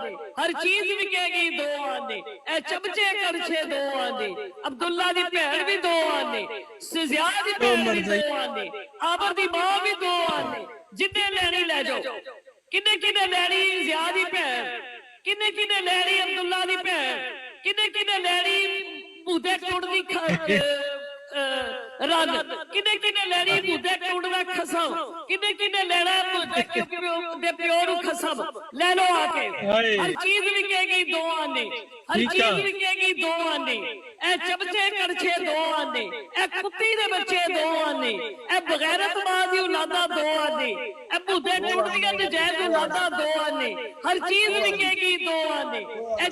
आने हर चीज विकेगी दो आने ए चमचे करछे दो आने अब्दुल्ला दी भैन भी दो आने सियाद दी भैन भी दो आने आबर दी मां भी दो आने जिन्ने लैनी ले जाओ किन्ने किन्ने लैनी सियाद दी भैन किन्ने किन्ने लैनी अब्दुल्ला दी भैन किन्ने किन्ने लैनी मुदे टुंड दी रन किन्ने किन्ने लैनी मुदे टुंड दा खसम किन्ने किन्ने लेना मुदे दे प्यो नु खसम ले लो आके हर चीज विकेगी दो आने हर चीज विकेगी दो आने ए चमचे कड़छे दो आने ए कुत्ती दे बच्चे दो आने ए बगैरत मां दी औलादा दो आने ए मुदे टुंड दी नजायज औलादा दो आने हर चीज विकेगी दो आने ए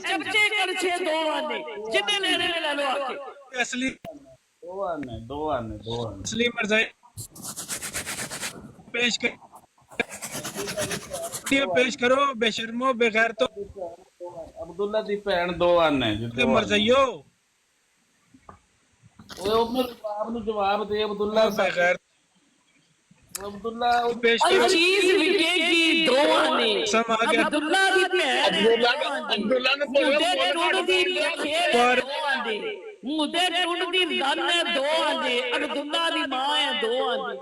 चमचे कड़छे दो आने जिन्ने लेने ले लो आके असली दो आने असली मर्ज़ाई पेश करो बेशर्मो बेगैर तो अब्दुल्ला दी भैन दो आने ते मर्ज़ाइयो ओए अपने बाप नु जवाब दे अब्दुल्ला बेगैर अब्दुल्ला पेश हर करो चीज विकेगी दो आने सम आ गया अब्दुल्ला दी भैन अब्दुल्ला ने मुदे टुंड दी खेल पर दो आने मुदे टुंड दी रन है दो आने अब्दुल्ला दी मां है दो आने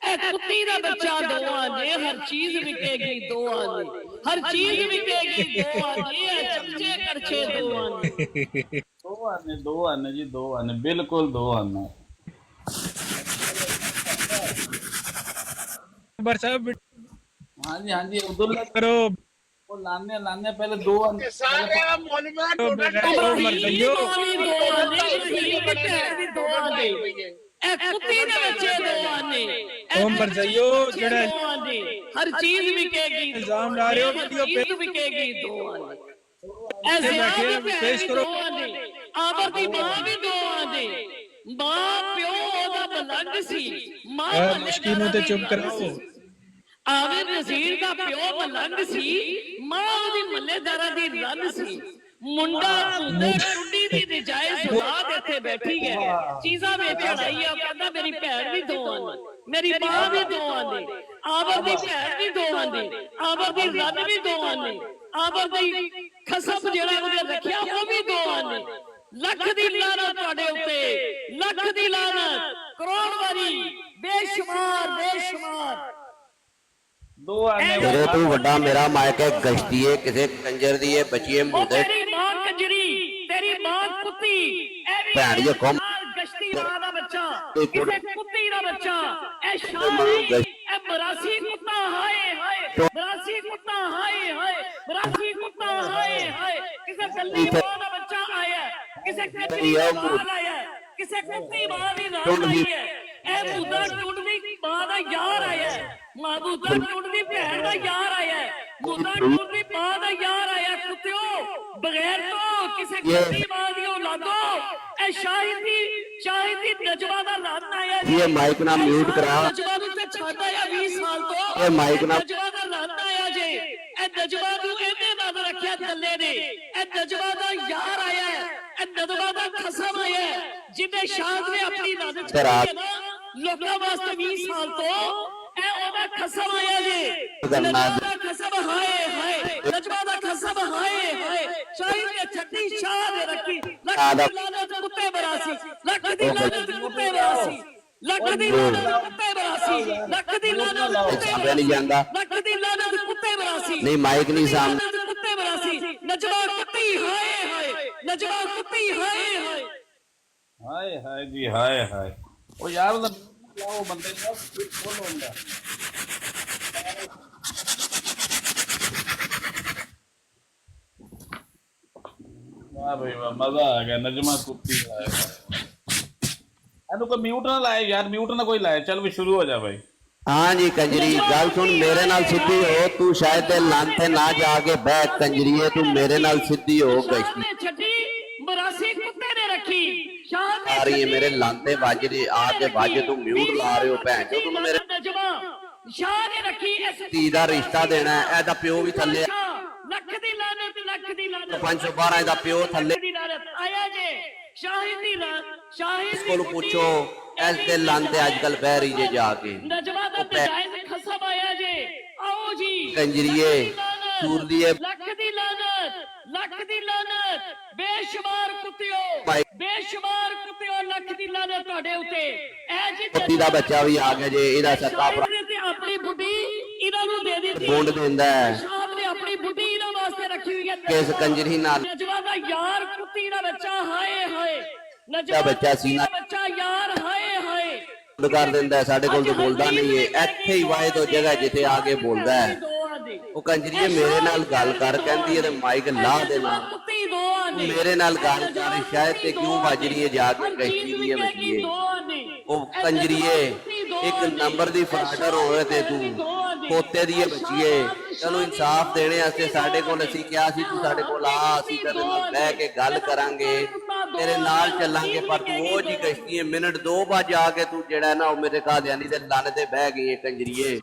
ए कुत्ती दा बच्चा दो आने हर चीज विकेगी दो आने हर चीज विकेगी दो आने ए चमचे करछे दो आने दो आने जी दो आने बिल्कुल दो आने बरसा हाँ जी अब्दुल्ला करो वो लाने पहले दो आने मर्ज़ाइयो ओ मर्ज़ाइयो जेड़ा हर चीज विकेगी इल्जाम ला रहे हो वीडियो पे विकेगी दो आने ऐसे बैठे पेश करो आबर दी मां भी दो आने मां प्यो ओदा मलंग सी मां मुश्किलों ते चुप कराओ आमिर नज़ीर दा प्यो मलंग सी मां ओदी मल्लेदारा दी रन सी मुंडा मुंडे टुंडी दी नजायज औलाद इत्थे बैठी है चीज़ां वेचण आई है कहंदा मेरी भैन भी दो आने मेरी मां भी दो आने आबर दी भैन भी दो आने आबर दी रन भी दो आने आबर दी खसम जेड़ा ओने रखिया वो भी दो आने लख दी लानत तुहाडे उत्ते लख दी लानत करोड़ वारी बेशुमार दो आने तेरे तू वड्डा मेरा मायके गश्ती है किसे कंजर दी है बचिए मुंडे तेरी मां कंजरी तेरी मां कुत्ती भैन ये कौन गश्ती मां दा बच्चा किसे कुत्ती दा बच्चा ए शाही ए बरासी कुत्ता हाय बरासी कुत्ता हाय बरासी कुत्ता हाय किसे कल्ली मां दा बच्चा आया किसे कंजरी दा बाल आया किसे कुत्ती मां दी रात आई है ए मुद्दा टुंड दी मां दा यार आया मुद्दा टुंड दी भैन दा यार आया मुद्दा टुंड दी मां दा यार आया कुत्तियो बगैर तो किसे कुत्ती मां दी औलादो ए शाहिद दी नजवा दा रन आया ये माइक ना म्यूट करा नजवा नु ते छाड़ा या 20 साल तो ये माइक ना नजवा दा रन आया जे ए नजवा नु एने नाम रखिया दल्ले ने ए नजवा दा यार आया ए नजवा दा खसम आया जिन्ने शाद ने अपनी नद छाड़ी है ना लोकां वास्ते 20 साल तो ए ओदा खसम आया जे नजवा दा खसम हाय नजवा दा खसम हाय शाहिद ने छठी शाह ने रखी लख दी लानत कुत्ते बरासी लख दी लानत कुत्ते बरासी लख दी लानत कुत्ते बरासी लख दी लानत कुत्ते सामने नहीं जांदा लख दी लानत कुत्ते बरासी नहीं माइक नहीं सामने कुत्ते बरासी नजवा कुत्ती हाय नजवा कुत्ती हाय जी हाय ओ यार वो बंदे का कौन होगा वाह भाई वाह मजा आ गया नजमा कुत्ती लाया एनु को म्यूट ना लाए यार म्यूट ना कोई लाए चल भी शुरू हो जा भाई हाँ जी कंजरी गल सुन मेरे नाल सीधी हो तू शायद लांते ना जाके बह कंजरीए तू मेरे नाल सीधी हो गश्ती छठी बरासी कुत्ते ने रखी शाह आ रही है मेरे लांते बाजरे आके बाजे तू म्यूट ला रहे हो भैन जो तू मेरे नजमा शाह ने रखी इस धी दा रिश्ता देना है एदा प्यो भी थल्ले लख दी लानत 512 दा प्यो थल्ले दी लानत आया जे शाहिद दी शाहिद इसको पूछो एस दे लांते आजकल बह रही जे जाके नजमा दा जायज खसम आया जे आओ जी कंजरीए सूर दिए लख ਦੀ ਲਾਨਤ, ਲੱਖ ਦੀ ਲਾਨਤ, ਬੇਸ਼ੁਮਾਰ ਕੁੱਤਿਓ, ਬੇਸ਼ੁਮਾਰ ਕੁੱਤਿਓ, ਲੱਖ ਦੀ ਲਾਨਤ ਤੁਹਾਡੇ ਉੱਤੇ। ਇਹ ਜੀ ਕੁੱਤੀ ਦਾ ਬੱਚਾ ਵੀ ਆ ਗਿਆ ਜੇ, ਇਹਦਾ ਸੱਕਾ ਭਰਾ ਤੇ ਆਪਣੀ ਬੁੱਢੀ ਇਹਨਾਂ ਨੂੰ ਦੇ ਦਿੱਤੀ। ਬੁੰਡ ਦਿੰਦਾ ਹੈ ਸ਼ਾਮ ਨੇ ਆਪਣੀ ਬੁੱਢੀ ਇਹਨਾਂ ਵਾਸਤੇ ਰੱਖੀ ਹੋਈ ਹੈ। ਕਿਸ ਕੰਜਰੀ ਨਾਲ ਨਜਵਾ ਦਾ ਯਾਰ ਕੁੱਤੀ ਦਾ ਬੱਚਾ, ਹਾਏ ਹਾਏ। ਦਾ ਨਜਵਾ ਬੱਚਾ ਸੀ ਨਾ ਬੱਚਾ ਯਾਰ, ਹਾਏ ਹਾਏ। ਕਰ ਦਿੰਦਾ ਹੈ, ਸਾਡੇ ਕੋਲ ਤਾਂ ਬੋਲਦਾ ਨਹੀਂ ਹੈ। ਇੱਥੇ ਹੀ ਵਾਹਿਦ ਹੋ ਜਗ੍ਹਾ ਜਿੱਥੇ ਆ ਕੇ ਬੋਲਦਾ ਹੈ। ਉਹ ਕੰਜਰੀਏ ਮੇਰੇ ਨਾਲ ਗੱਲ ਕਰ, ਕਹਿੰਦੀ ਇਹਦੇ ਮਾਈਕ ਲਾ ਦੇਣਾ, ਮੇਰੇ ਨਾਲ ਗੱਲ ਕਰ, ਸ਼ਾਇਦ ਤੇ ਕਿਉਂ ਵੱਜ ਰਹੀ ਹੈ ਜਾ ਕੇ ਕਸ਼ਤੀ ਦੀ ਵੱਜੀਏ। ਉਹ ਕੰਜਰੀਏ ਇੱਕ ਨੰਬਰ ਦੀ ਫਰਾਟਰ ਹੋਵੇ ਤੇ ਤੂੰ ਪੋਤੇ ਦੀ ਬੱਚੀਏ। ਤੈਨੂੰ ਇਨਸਾਫ ਦੇਣੇ ਵਾਸਤੇ ਸਾਡੇ ਕੋਲ, ਅਸੀਂ ਕਿਹਾ ਸੀ ਤੂੰ ਸਾਡੇ ਕੋਲ ਆ, ਅਸੀਂ ਤੇਰੇ ਨਾਲ ਬਹਿ ਕੇ ਗੱਲ ਕਰਾਂਗੇ, ਤੇਰੇ ਨਾਲ ਚੱਲਾਂਗੇ। ਪਰ ਤੂੰ ਉਹ ਜੀ ਕਸ਼ਤੀ ਮਿੰਟ 2 ਬਾਅਦ ਜਾ ਕੇ ਤੂੰ ਜਿਹੜਾ ਨਾ ਉਹ ਮੇਰੇ ਕਾਦਿਆਨੀ ਦੇ ਲੰਨ ਤੇ ਬਹਿ ਗਈ ਹੈ ਕੰਜਰੀਏ।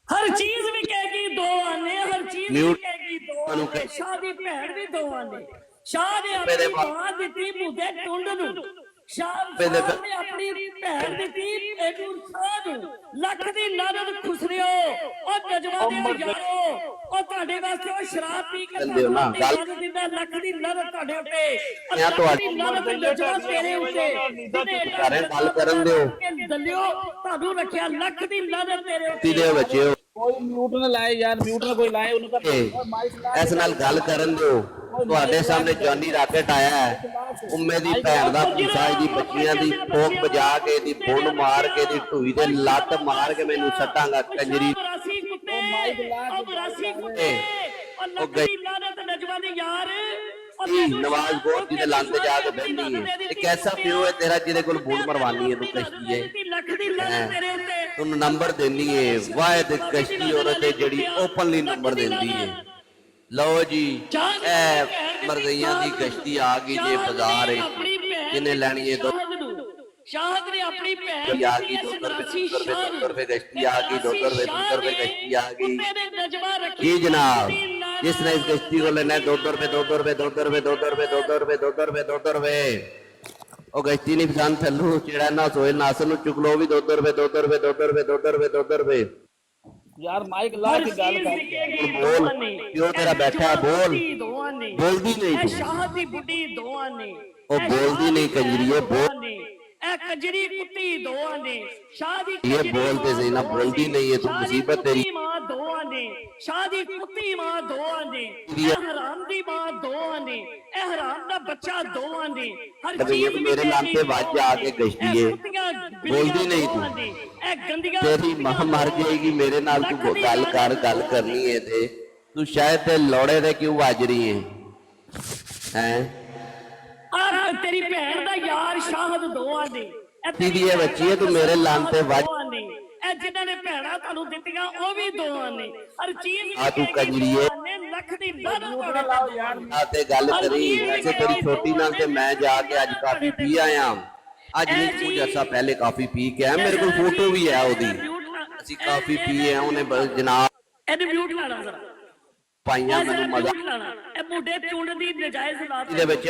ਹਰ ਚੀਜ਼ ਵੀ ਕਹੇਗੀ ਦੋ ਆਨੇ, ਹਰ ਚੀਜ਼ ਵੀ ਕਹੇਗੀ ਦੋ ਆਨੇ। ਸ਼ਾਹ ਦੀ ਭੈਣ ਵੀ ਦੋ ਆਨੇ। ਸ਼ਾਹ ਨੇ ਆਪਣੀ ਮਾਂ ਦਿੱਤੀ ਮੂਦੇ ਟੁੰਡ ਨੂੰ, ਸ਼ਾਹ ਨੇ ਆਪਣੀ ਭੈਣ ਦਿੱਤੀ ਇਹਨੂੰ ਸਾਹ ਨੂੰ। ਲੱਖ ਦੀ ਲਾਨਤ ਖੁਸਰਿਓ, ਉਹ ਨਜਵਾ ਦੇ ਯਾਰੋ, ਉਹ ਤੁਹਾਡੇ ਵਾਸਤੇ ਉਹ ਸ਼ਰਾਬ ਪੀ ਕੇ ਲਾਨਤ ਦਿੰਦਾ। ਲੱਖ ਦੀ ਲਾਨਤ ਤੁਹਾਡੇ ਉੱਤੇ, ਲੱਖ ਦੀ ਲਾਨਤ ਨਜਵਾ ਤੇਰੇ ਉੱਤੇ। ਗੱਲ ਕਰਨ ਦਿਓ ਦਲਿਓ ਤੁਹਾਨੂੰ ਰੱਖਿਆ, ਲੱਖ ਦੀ ਲਾਨਤ ਤੇਰੇ ਉੱਤੇ। ਦੇ ਬੱਚਿਓ ਕੋਈ ਮਿਊਟ ਨਾ ਲਾਏ ਯਾਰ, ਮਿਊਟ ਨਾ ਕੋਈ ਲਾਏ, ਉਹਨੂੰ ਤਾਂ ਇਸ ਨਾਲ ਗੱਲ ਕਰਨ ਦਿਓ। ਤੁਹਾਡੇ ਸਾਹਮਣੇ ਜੌਨੀ ਰਾਕਟ ਆਇਆ ਹੈ, ਉਮੇ ਦੀ ਭੈਣ ਦਾ ਭੂਸਾ ਦੀ ਬੱਚੀਆਂ ਦੀ ਫੋਕ ਵਜਾ ਕੇ, ਦੀ ਬੁੰਡ ਮਾਰ ਕੇ, ਦੀ ਢੂਈ ਤੇ ਲੱਤ ਮਾਰ ਕੇ ਮੈਨੂੰ ਸੱਟਾਂਗਾ ਕੰਜਰੀ। ਉਹ ਗਈ ਨਜਵਾ ਦੇ ਯਾਰ, ਨਵਾਜ਼ ਗੋਰ ਦੀ ਲਾਂ ਤੇ ਜਾ ਕੇ ਬਹਿੰਦੀ ਹੈ। ਇੱਕ ਐਸਾ ਪਿਓ ਹੈ ਤੇਰਾ ਜਿਹਦੇ ਕੋਲ ਬੁੰਡ ਮਰਵਾਨੀ ਹੈ ਤੂੰ ਕਸ਼ਤੀ ਹੈ। ਤੈਨੂੰ ਨੰਬਰ ਦੇਣੀ ਹੈ ਵਾਹਿਦ ਕਸ਼ਤੀ ਔਰਤ ਹੈ ਜਿਹੜੀ ਓਪਨਲੀ ਨੰਬਰ ਦਿੰਦੀ ਹੈ। ਲਓ ਜੀ ਇਹ ਮਰਜ਼ਈਆਂ ਦੀ ਕਸ਼ਤੀ ਆ ਗਈ ਜੇ ਬਾਜ਼ਾਰ ਜਿਹਨੇ ਲੈਣੀ ਹੈ। ਸ਼ਾਹਦ ਨੇ ਆਪਣੀ ਭੈਣ ਆ ਗਈ 200 ਰੁਪਏ ਕਸ਼ਤੀ ਆ ਗਈ, 200 ਰੁਪਏ ਕਸ਼ਤੀ ਆ ਗਈ ਜੀ ਜਨਾਬ। ਜਿਸ ਨੇ ਇਸ ਕਸ਼ਤੀ को लेना है 200 रुपए 200 रुपए 200 रुपए 200 रुपए 200 रुपए 200 रुपए 200 रुपए। ਉਹ ਕਸ਼ਤੀ ਨਹੀਂ ਪਸੰਦ ਥੱਲੂ ਜਿਹੜਾ ਨਾ ਸੋਏ ਨਸ ਨੂੰ ਚੁੱਕ ਲੋ ਵੀ 200 रुपए 200 रुपए 200 रुपए 200 रुपए 200 रुपए। ਯਾਰ ਮਾਈਕ ਲਾ ਕੇ ਗੱਲ ਕਰ, ਬੋਲ ਕਿਉਂ ਤੇਰਾ ਬੈਠਾ ਬੋਲ, ਬੋਲਦੀ ਨਹੀਂ ਤੂੰ। ਸ਼ਾਹਦ ਦੀ ਬੁੱਢੀ ਦੋਆਂ ਨੇ, ਉਹ ਬੋਲਦੀ ਨਹੀਂ ਕੰਜਰੀਏ ਬੋਲ। ਇਹ ਕੰਜਰੀ ਕੁੱਤੀ ਦੋਆਂ ਨੇ, ਸ਼ਾਹ ਦੀ ये बोलते सही ना, बोलती नहीं है तू, मुसीबत तेरी। ਮਾਂ ਦੋਆਂ ਨੇ, ਸ਼ਾਹ ਦੀ ਕੁੱਤੀ ਮਾਂ ਦੋਆਂ ਨੇ, ਇਹ ਹਰਾਮ ਦੀ ਮਾਂ ਦੋਆਂ ਨੇ, ਇਹ ਹਰਾਮ ਦਾ ਬੱਚਾ ਦੋਆਂ ਨੇ। ਹਰ ਚੀਜ਼ मेरे नाम पे बात आ के गश्ती है, बोलती नहीं तू। ਇਹ ਗੰਦੀਆਂ तेरी मां मर जाएगी मेरे नाल तू गल करनी है ते तू शायद ते लौड़े ते क्यों वाज रही है हैं। ਆ ਤੇਰੀ ਭੈਣ ਦਾ ਯਾਰ ਸ਼ਾਹਦ ਦੋਆਂ ਨੇ, सीधी है बच्ची है तू मेरे लान पे वाज। ਇਹ ਜਿਨ੍ਹਾਂ ਨੇ ਭੈਣਾਂ ਤੁਹਾਨੂੰ ਦਿੱਤੀਆਂ ਉਹ ਵੀ ਦੋਆਂ ਨੇ। ਹਰ ਚੀਜ਼ आ तू कंजरीए ਲੱਖ ਦੀ ਲਾਨਤ ਯਾਰ। आते गल करी वैसे तेरी छोटी नाल ते मैं जाके आज काफी पी आया। आज नहीं कुछ अर्सा पहले काफी पी के आया, मेरे को फोटो भी है ओदी। ਅਸੀਂ ਕਾਫੀ ਪੀਏ ਆ ਉਹਨੇ ਜਨਾਬ ਇਹਨੂੰ ਮਿਊਟ ਲਾਣਾ ਜ਼ਰਾ ਪਾਈਆਂ ਮੈਨੂੰ ਮਜ਼ਾ। ਇਹ ਮੁੰਡੇ ਚੁੰਡ ਦੀ ਨਜਾਇਜ਼ ਹਾਲਾਤ ਇਹਦੇ ਵਿੱਚ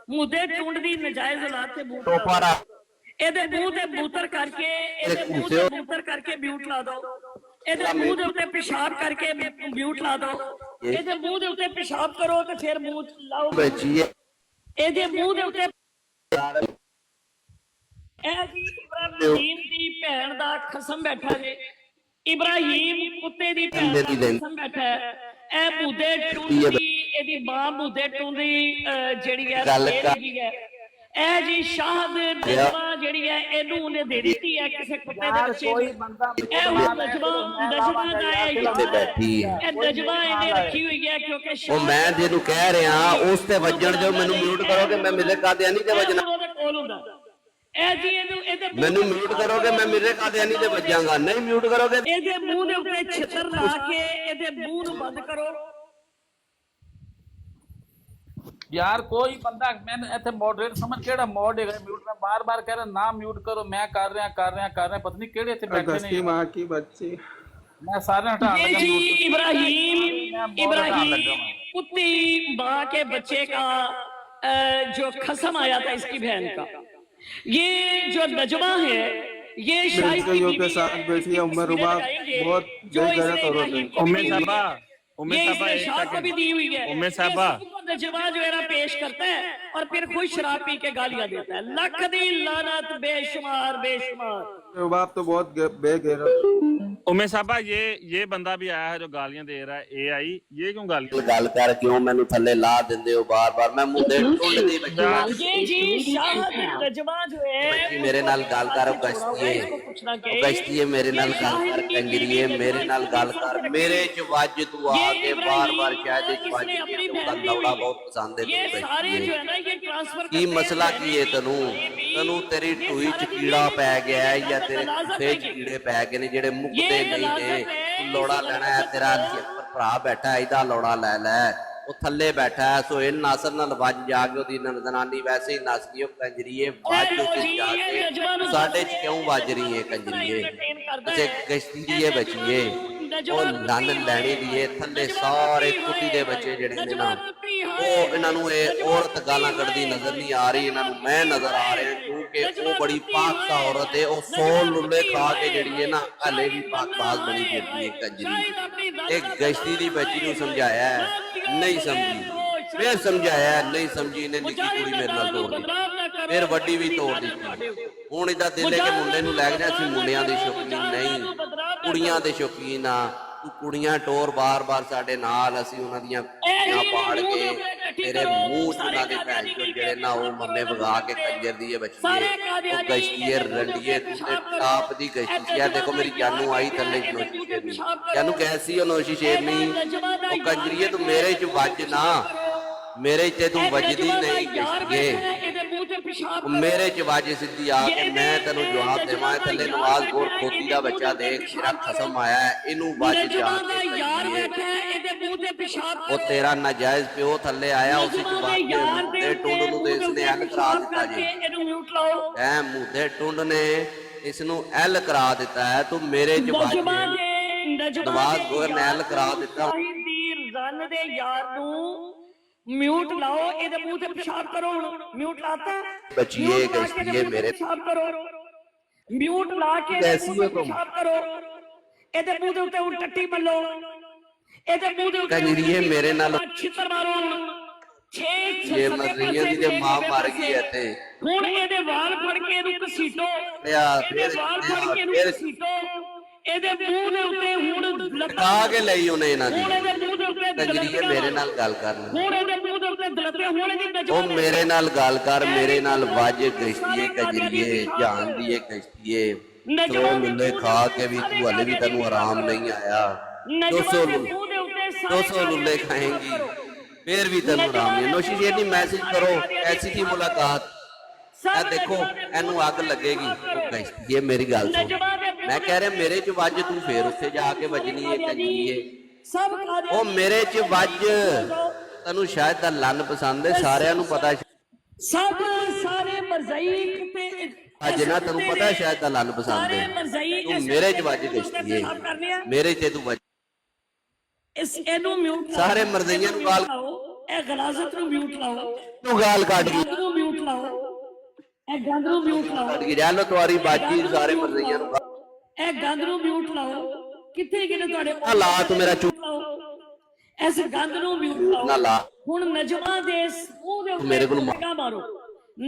ਮੁੰਡੇ ਚੁੰਡ ਦੀ ਨਜਾਇਜ਼ ਹਾਲਾਤ ਤੇ ਮੂੰਹ ਟੋਪਾਰਾ ਇਹਦੇ ਮੂੰਹ ਤੇ ਬੂਤਰ ਕਰਕੇ, ਇਹਦੇ ਮੂੰਹ ਤੇ ਬੂਤਰ ਕਰਕੇ ਮਿਊਟ ਲਾ ਦੋ। ਇਹਦੇ ਮੂੰਹ ਦੇ ਉੱਤੇ ਪਿਸ਼ਾਬ ਕਰਕੇ ਮਿਊਟ ਲਾ ਦੋ। ਇਹਦੇ ਮੂੰਹ ਦੇ ਉੱਤੇ ਪਿਸ਼ਾਬ ਕਰੋ ਤੇ ਫਿਰ ਮੂੰਹ ਲਾਓ ਬੱਚੀਏ। ਇਹਦੇ ਮੂੰਹ ਦੇ ਉੱਤੇ ਇਹ ਜੀ ਇਬਰਾਹੀਮ ਦੀ ਭੈਣ ਦਾ ਖਸਮ ਬੈਠਾ ਜੇ। ਇਬਰਾਹੀਮ ਕੁੱਤੇ ਦੀ ਭੈਣ ਦਾ ਖਸਮ ਬੈਠਾ ਹੈ। ਇਹ ਮੂਦੇ ਟੁੰਡੀ, ਇਹਦੀ ਮਾਂ ਮੂਦੇ ਟੁੰਡੀ ਜਿਹੜੀ ਹੈ ਹੈ। ਇਹ ਜੀ ਸ਼ਾਹਦ ਨਜਵਾ ਜਿਹੜੀ ਹੈ ਇਹਨੂੰ ਉਹਨੇ ਦੇ ਦਿੱਤੀ ਹੈ ਕਿਸੇ ਕੁੱਤੇ ਦੇ ਬੱਚੇ ਨੂੰ। ਇਹ ਹੁਣ ਨਜਵਾ ਦਾ ਇੱਥੇ ਬੈਠੀ ਹੈ, ਇਹ ਨਜਵਾ ਇਹਨੇ ਰੱਖੀ ਹੋਈ ਹੈ ਕਿਉਂਕਿ ਉਹ ਮੈਂ ਜਿਹਨੂੰ ਕਹਿ ਰਿਹਾ ਉਸ ਤੇ ਵੱਜਣ ਜੋ ਮੈਨੂੰ ਮਿਊਟ ਕਰੋਗੇ ਮੈਂ ਮੇਰੇ ਕਾਦਿਆਨੀ ਤੇ ਵੱਜਣਾ। ਉਹਦੇ ਕੋਲ ਹੁੰਦਾ ਇਹ ਜੀ ਇਹਦੇ ਮੈਨੂੰ ਮਿਊਟ ਕਰੋਗੇ ਮੈਂ ਮੇਰੇ ਕਾਦਿਆਨੀ ਤੇ ਵੱਜਾਂਗਾ। ਨਹੀਂ ਮਿਊਟ ਕਰੋਗੇ ਇਹਦੇ ਮੂੰਹ ਦੇ ਉੱਤੇ ਛਿੱਤਰ ਲਾ ਕੇ ਇਹਦੇ ਮੂੰਹ ਨੂੰ ਬੰਦ ਕਰੋ। यार कोई बंदा मैंने इतने मॉडरेट समझ केड़ा मॉड है म्यूट में बार-बार कह रहा ना म्यूट करो, मैं कर रहा पता नहीं केड़े इतने बैठे नहीं। मां की बच्ची मैं सारे हटा लगा जी इब्राहिम कुत्ती माँ के बच्चे का जो खसम आया था इसकी बहन का, ये जो नजमा है ये शायद के साथ बैठी है उम्र रुबा बहुत बेगैरत औरत है। उम्मे साहबा उम्मे ये साहबा इसने एक शाह को भी दी हुई है। उम्मे ये साहबा सबको नजमा जो है ना पेश करता है और फिर खुद शराब पी के गालियां देता है। लख दी लानत बेशुमार बेशुमार। बाप तो बहुत बेगैरत। उम्मे साहबा ये बंदा भी आया है जो गालियां दे रहा है AI, ये क्यों गालियां ਗੱਲ ਕਰ ਕਿਉਂ ਮੈਨੂੰ ਥੱਲੇ ਲਾ ਦਿੰਦੇ ਹੋ ਬਾਰ-ਬਾਰ ਮੈਂ ਮੁੰਡੇ ਟੁੰਡਦੀ ਬੱਚੀ ये जी शाह नजमा जो है ਬੱਚੀ ਮੇਰੇ ਨਾਲ ਗੱਲ ਕਰ ਉਹ ਗਸ਼ਤੀਏ ਉਹ ਗਸ਼ਤੀਏ ਮੇਰੇ ਨਾਲ ਗੱਲ ਕਰ ਕੰਜਰੀਏ ਮੇਰੇ ਨਾਲ ਗੱਲ ਕਰ ਮੇਰੇ ਚ ਵੱਜ ਤੂੰ ਆ ਕੇ ਬਾਰ-ਬਾਰ ਸ਼ਾਇਦ ਇਸ ਵੱਜ ਕੇ ਉਹਦਾ ਦੌੜਾ ਬਹੁਤ ਪਸੰਦ ਹੈ ये ਤੈਨੂੰ सारे ਗਸ਼ਤੀਏ। जो है ना ये ट्रांसफर ਕੀ ਮਸਲਾ ਕੀ ਹੈ ਤੈਨੂੰ ਤੇਰੀ ਢੂਈ ਚ ਕੀੜਾ ਪੈ ਗਿਆ ਹੈ ਜਾਂ ਤੇਰੇ ਖੂਫੇ ਚ ਕੀੜੇ ਪੈ ਗਏ ਨੇ ਜਿਹੜੇ ਮੁੱਕਦੇ ਨਹੀਂ ਨੇ ਤੂੰ ਲੋੜਾ ਲੈਣਾ ਹੈ ਤੇਰਾ ਭਰਾ ਬੈਠਾ ਇਹਦਾ ਲੋੜਾ ਲੈ ਲੈ ਉਹ ਥੱਲੇ ਬੈਠਾ ਹੈ ਸੋਹੇਲ ਨਾਸਰ ਨਾਲ ਵੱਜ ਜਾ ਕੇ ਉਹਦੀ ਨਨਦਨਾਨੀ ਵੈਸੇ ਹੀ ਨੱਸ ਗਈ ਉਹ ਕੰਜਰੀਏ ਵੱਜ ਉੱਤੇ ਜਾ ਕੇ ਸਾਡੇ ਚ ਕਿਉਂ ਵੱਜ ਰਹੀ ਹੈ ਕੰਜਰੀਏ ਤੇ ਗਸ਼ਤੀਏ ਬਚੀਏ ਉਹ ਨੰਨ ਲੈਣੀ ਦੀਏ ਥੱਲੇ ਸਾਰੇ ਕੁੱਤੀ ਦੇ ਬੱਚੇ ਜਿਹੜੇ ਨੇ ਨਾ ਉਹ ਇਹਨਾਂ ਨੂੰ ਇਹ ਔਰਤ ਗਾਲਾਂ ਕੱਢਦੀ ਨਜ਼ਰ ਨਹੀਂ ਆ ਰਹੀ ਇਹਨਾਂ ਨੂੰ ਮੈਂ ਨਜ਼ਰ ਆ ਰਿਹਾ ਕਿਉਂਕਿ ਉਹ ਬੜੀ ਪਾਕਸਾ ਔਰਤ ਹੈ ਉਹ 100 ਲੁੱਲੇ ਖਾ ਕੇ ਜਿਹੜੀ ਹੈ ਨਾ ਹਲੇ ਵੀ ਪਾਕਬਾਜ਼ ਬਣੀ ਫਿਰਦੀ ਹੈ ਕੰਜਰੀ। ਇੱਕ ਗਸ਼ਤੀ ਦੀ ਬੱਚੀ ਨੂੰ ਸਮਝਾਇਆ ਹੈ ਨਹੀਂ ਸਮਝੀ ਫਿਰ ਸਮਝਾਇਆ ਨਹੀਂ ਸਮਝੀ ਇਹਨੇ ਨਿੱਕੀ ਕੁੜੀ ਮੇਰੇ ਨਾਲ ਤੋੜ ਦਿੱਤੀ ਫਿਰ ਵੱਡੀ ਵੀ ਤੋੜ ਦਿੱਤੀ। ਹੁਣ ਇਹਦਾ ਦਿਲ ਹੈ ਕਿ ਮੁੰਡੇ ਨੂੰ ਲੈ ਕੇ ਅਸੀਂ ਮੁੰਡਿਆਂ ਦੇ ਸ਼ੌਕੀਨ ਨਹੀਂ ਕੁੜੀਆਂ ਦੇ ਸ਼ੌਕੀਨ ਆ ਤੂੰ ਕੁੜੀਆਂ ਟੋਰ ਬਾਰ-ਬਾਰ ਸਾਡੇ ਨਾਲ ਅਸੀਂ ਉਹਨਾਂ ਦੀਆਂ ਕੁੜੀਆਂ ਪਾੜ ਕੇ ਤੇਰੇ ਮੂੰਹ ਚ ਉਹਨਾਂ ਦੇ ਭੈਣ ਚੋਦ ਜਿਹੜੇ ਨਾ ਉਹ ਮੰਮੇ ਵਗਾ ਕੇ ਕੰਜਰ ਦੀ ਬੱਚੀਏ ਉਹ ਗਸ਼ਤੀਏ ਰੰਡੀਏ ਤੂੰ ਤੇ ਟਾਪ ਦੀ ਗਸ਼ਤੀ ਆ ਦੇਖੋ ਮੇਰੀ ਜਾਨੂ ਆਈ ਥੱਲੇ ਨੋਸ਼ੀ ਸ਼ੇਰਨੀ ਜਾਨੂ ਕੈਸੀ ਉਹ ਨੋਸ਼ੀ ਸ਼ੇਰਨੀ ਉਹ ਕੰਜਰੀਏ ਤੂੰ ਮੇਰੇ ਚ ਵੱਜ ਨਾ ਮੇਰੇ ਚ ਤੂੰ ਵੱਜਦੀ ਨਹੀਂ ਗਸ਼ਤੀਏ ਮੇਰੇ ਚ ਵੱਜ ਸਿੱਧੀ ਆ ਕੇ ਮੈਂ ਤੈਨੂੰ ਜਵਾਬ ਦੇਵਾਂ ਥੱਲੇ ਨਵਾਜ਼ ਗੋਰ ਖੋਤੀ ਦਾ ਬੱਚਾ ਦੇਖ ਸਿਰਾ ਖਸਮ ਆਇਆ ਇਹਨੂੰ ਵੱਜ ਜਾ ਉਹ ਤੇਰਾ ਨਾਜਾਇਜ਼ ਪਿਓ ਥੱਲੇ ਆਇਆ ਉਸੇ ਚ ਵੱਜ ਤੇ ਟੁੰਡ ਨੂੰ ਤੇ ਇਸਨੇ ਐਲ ਕਰਾ ਦਿੱਤਾ ਜੀ ਐ ਮੂੰਹ ਟੁੰਡ ਨੇ ਇਸ ਨੂੰ ਐਲ ਕਰਾ ਦਿੱਤਾ ਹੈ ਤੂੰ ਮੇਰੇ ਚ ਵੱਜ ਨਵਾਜ਼ ਗੋਰ ਨੇ ਐਲ ਕਰਾ ਦਿੱਤਾ ਰਨ ਦੇ ਯਾਰ ਨੂੰ म्यूट लाओ ਇਹਦੇ ਮੂੰਹ ਤੇ ਪਿਸ਼ਾਬ ਕਰੋ म्यूट लाता बचिए गश्तिए मेरे ਪਿਸ਼ਾਬ ਕਰੋ म्यूट ला के कैसी हो तुम ਪਿਸ਼ਾਬ ਕਰੋ ਇਹਦੇ ਮੂੰਹ ਦੇ ਉੱਤੇ ਹੁਣ ਟੱਟੀ ਮੱਲੋ ਇਹਦੇ ਮੂੰਹ ਦੇ ਉੱਤੇ ਕੰਜਰੀਏ ਮੇਰੇ ਨਾਲ ਛਿੱਤਰ ਮਾਰੋ 6 ਇਹ ਮਰੀਆਂ ਦੀ ਤੇ ਮਾਂ ਮਰ ਗਈ ਹੈ ਤੇ ਹੁਣ ਇਹਦੇ ਵਾਲ ਫੜ ਕੇ ਇਹਨੂੰ ਘਸੀਟੋ ਇਹਦੇ ਵਾਲ ਫੜ ਕੇ ਇਹਨੂੰ ਘਸੀਟੋ ਇਹਦੇ ਮੂੰਹ ਦੇ ਉੱਤੇ ਹੁਣ ਲਗਾ ਕੇ ਲਈ ਉਹਨੇ ਇਹਨਾਂ ਦੀ ਹੁਣ ਇਹਦੇ ਮੂੰਹ ਦੇ ਉੱਤੇ ਕੰਜਰੀਏ ਮੇਰੇ ਨਾਲ ਗੱਲ ਕਰ ਹੁਣ ਇਹਦੇ ਮੂੰਹ ਦੇ ਉੱਤੇ ਦਲਤੇ ਹੁਣ ਇਹਦੀ ਉਹ ਮੇਰੇ ਨਾਲ ਗੱਲ ਕਰ ਮੇਰੇ ਨਾਲ ਵੱਜ ਗਸ਼ਤੀਏ ਕੰਜਰੀਏ ਜਾਨ ਦੀਏ ਗਸ਼ਤੀਏ ਸੋ ਮੁੰਡੇ ਖਾ ਕੇ ਵੀ ਤੂੰ ਹਲੇ ਵੀ ਤੈਨੂੰ ਆਰਾਮ ਨਹੀਂ ਆਇਆ 200 ਲੁੱਲੇ ਖਾਏਂਗੀ फिर भी तेन आराम नहीं नोशी शेरनी मैसेज करो ऐसी थी मुलाकात ए देखो एनू अग लगेगी ये मेरी गल सुन मैं कह रहा मेरे च वज तू फिर उत्थे जाके वजनी है कंजरीए ओ मेरे च वज तेनू शायद दा लन पसंद है सारियां नू पता सब सारे मरज़ई ते अज ना तेनू पता है शायद दा लन पसंद है तू मेरे च वज गश्ती है मेरे च तू वज इस एनु म्यूट सारे मरज़इयां नू गाल ए गलाजत नु म्यूट लाओ तू गाल काट दी नु म्यूट लाओ ए गंद नु म्यूट लाओ काट के जानो तुम्हारी बाजी सारे मरज़इयां नू ए गंद नु म्यूट लाओ किथे किने तोड़े ला तू मेरा चुप ऐस गंद नु म्यूट लाओ ना ला हुन नजमा दे मुंह दे मेरे को मारो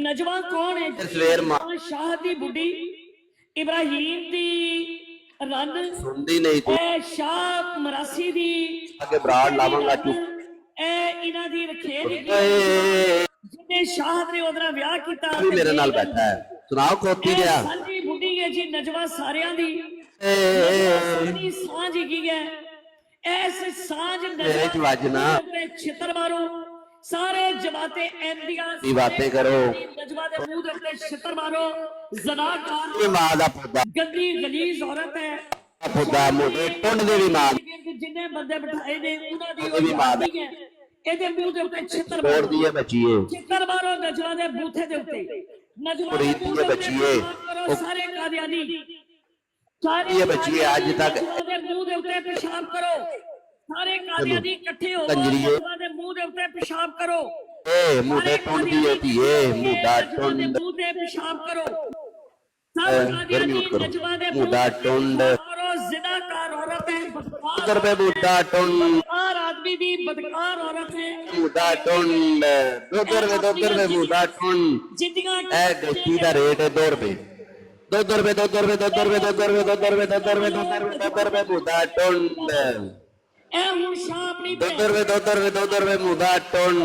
नजमा कौन है सवेर शाह दी बुड्ढी इब्राहिम दी रन सुनदी नहीं तू ए शाह मरासी दी आगे ब्राड लावांगा चुप ए इना दी रखेल जिने शाह ने ओदरा ब्याह कीता तू मेरे नाल बैठा है सुनाओ खोती गया साडी बुड्ढी है जी नजवा सारियां दी साडी सांझ की है ऐस सांझ मेरे च वजना छितर मारो सारे जमाते एंदियां की बातें करो नजवा दे मुंह दे ऊते छितर मारो ज़नाकार ये मां दा पुत्ता गंदी गलीज औरत है पुत्ता मोटे टुंड दे भी मां जिन्ने बंदे बिठाए ने उना दी भी मां दा है एदे मुंह दे ऊते छितर छोड़ दिए बच्चिए छितर मारो नजवा दे बूथे दे ऊते नजवा छोड़ दिए बच्चिए सारे कादियानी ये बच्चिए आज तक दे मुंह दे ऊते पेशाब करो सारे कादियानी इकट्ठे हो कंजरिए दे मुंह दे ऊते पेशाब करो ए मुंडे टुंड दी होती है मुंडा टुंड मुंह दे पेशाब करो फिर म्यूट करो मुंडा टुंड जिनाकार औरत है, उधर पे बूढ़ा टुंड बदकार आदमी दी बदकार औरत है। बूढ़ा टुंड दोदर पे बूढ़ा टुंड जिंदियां ए गश्ती का रेट है 2 रुपए 2 रुपए 2 रुपए 2 रुपए 2 रुपए 2 रुपए 2 रुपए 2 रुपए बूढ़ा टुंड ए हुण शाह अपनी 2 रुपए 2 रुपए बूढ़ा टुंड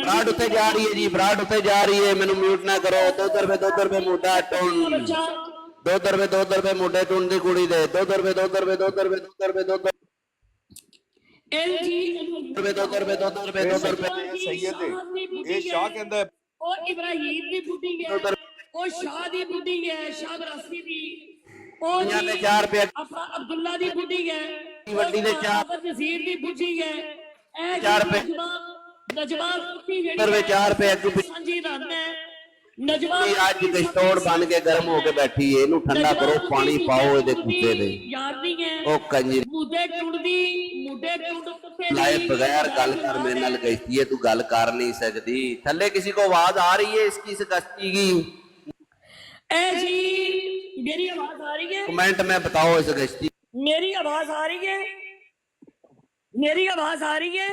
ब्राड उत्ते जा रही है जी ब्राड उत्ते जा रही है मैनू म्यूट ना करो 2 रुपए बूढ़ा टुंड 2 रुपए मुंडे टुंड दी कुड़ी दे 2 रुपए 2 रुपए 2 रुपए 2 रुपए 2 एलजी 2 रुपए सैयद ये शाह कहंदा है और इब्राहिम दी बुड्ढी है और शाह दी बुड्ढी है शाह बरासी दी और यहाँ पे 4 रुपए अब्दुल्ला दी बुड्ढी है वड्डी दे 4 नजीर दी बुड्ढी है ए 4 रुपए नजमा कुत्ती जेड़ी 4 रुपए अग्गू सांझी रन है नजमा आज गश्तौड़ बन के गर्म होके बैठी है इनू ठंडा करो पानी पाओ ਇਹਦੇ ਕੁੱਤੇ ਦੇ यार नहीं है ਉਹ ਕੰਜੀ मुद्दे टुंडदी मुद्दे टुंड कुत्ते ਲਾਏ ਬਗੈਰ ਗੱਲ ਕਰ ਮੇਰੇ ਨਾਲ ਗਸ਼ਤੀ ਹੈ ਤੂੰ ਗੱਲ ਕਰ ਨਹੀਂ ਸਕਦੀ ਥੱਲੇ किसी को आवाज आ रही है इसकी इस गश्ती की ए जी मेरी आवाज आ रही है कमेंट में बताओ इस गश्ती मेरी आवाज आ रही है मेरी आवाज आ रही है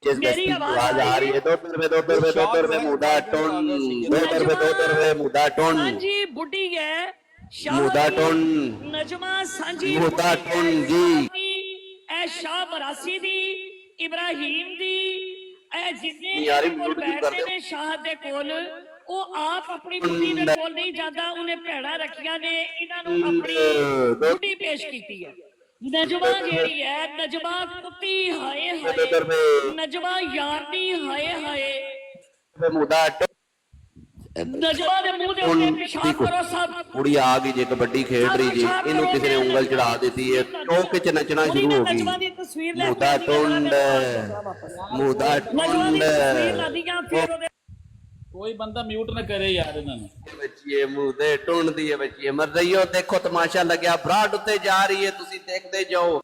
जिस गश्ती की आवाज आ रही है 2 रुपए मुदा टोन 2 रुपए मुदा टोन हाँ जी बुड्ढी है शाह मुदा दी, टोन नजमा सांझी मुदा टोन जी ए शाह बरासी दी इब्राहिम दी ए जिन्ने यारी कोल म्यूट क्यों कर बैठे रहे ने शाह दे कोल ਉਹ ਆਪ ਆਪਣੀ ਬੁੱਢੀ ਦੇ ਕੋਲ ਨਹੀਂ ਜਾਂਦਾ ਉਹਨੇ ਭੈੜਾ ਰੱਖੀਆਂ ਨੇ ਇਹਨਾਂ ਨੂੰ ਆਪਣੀ ਬੁੱਢੀ ਪੇਸ਼ ਕੀਤੀ ਹੈ ਨਜਮਾ ਜਿਹੜੀ ਹੈ ਨਜਮਾ ਕੁੱਤੀ ਹਾਏ ਹਾਏ ਨਜਮਾ ਯਾਰਨੀ ਹਾਏ ਹਾਏ ਮੁਦਾ ਨਜਮਾ ਦੇ ਮੂੰਹ ਦੇ ਉੱਤੇ ਪਿਸ਼ਾਬ ਕਰੋ ਸਭ ਕੁੜੀ ਆ ਗਈ ਜੇ ਕਬੱਡੀ ਖੇਡ ਰਹੀ ਜੀ ਇਹਨੂੰ ਕਿਸੇ ਨੇ ਉਂਗਲ ਚੜਾ ਦਿੱਤੀ ਹੈ ਚੌਕ 'ਚ ਨੱਚਣਾ ਸ਼ੁਰੂ ਹੋ ਗਈ ਨਜਮਾ ਦੀ ਤਸਵੀਰ ਲੈ ਮੁਦਾ ਟੁੰਡ ਮੁਦਾ ਨਜਮਾ ਦੀ ਤਸਵੀਰ ਲਾ ਟੁੰਡ ਦੀਆਂ ਫਿਰ ਉਹਦੇ ਕੋਈ ਬੰਦਾ ਮਿਊਟ ਨਾ ਕਰੇ ਯਾਰ ਇਹਨਾਂ ਨੂੰ ਬੱਚੀਏ ਮੂੰਹ ਦੇ ਟੁੰਡਦੀ ਹੈ ਬੱਚੀਏ ਮਰ ਰਹੀਓ ਦੇਖੋ ਤਮਾਸ਼ਾ ਲੱਗਿਆ ਬਰਾਡ ਉੱਤੇ ਜਾ ਰਹੀ ਹੈ ਤੁਸੀਂ ਦੇਖਦੇ ਜਾਓ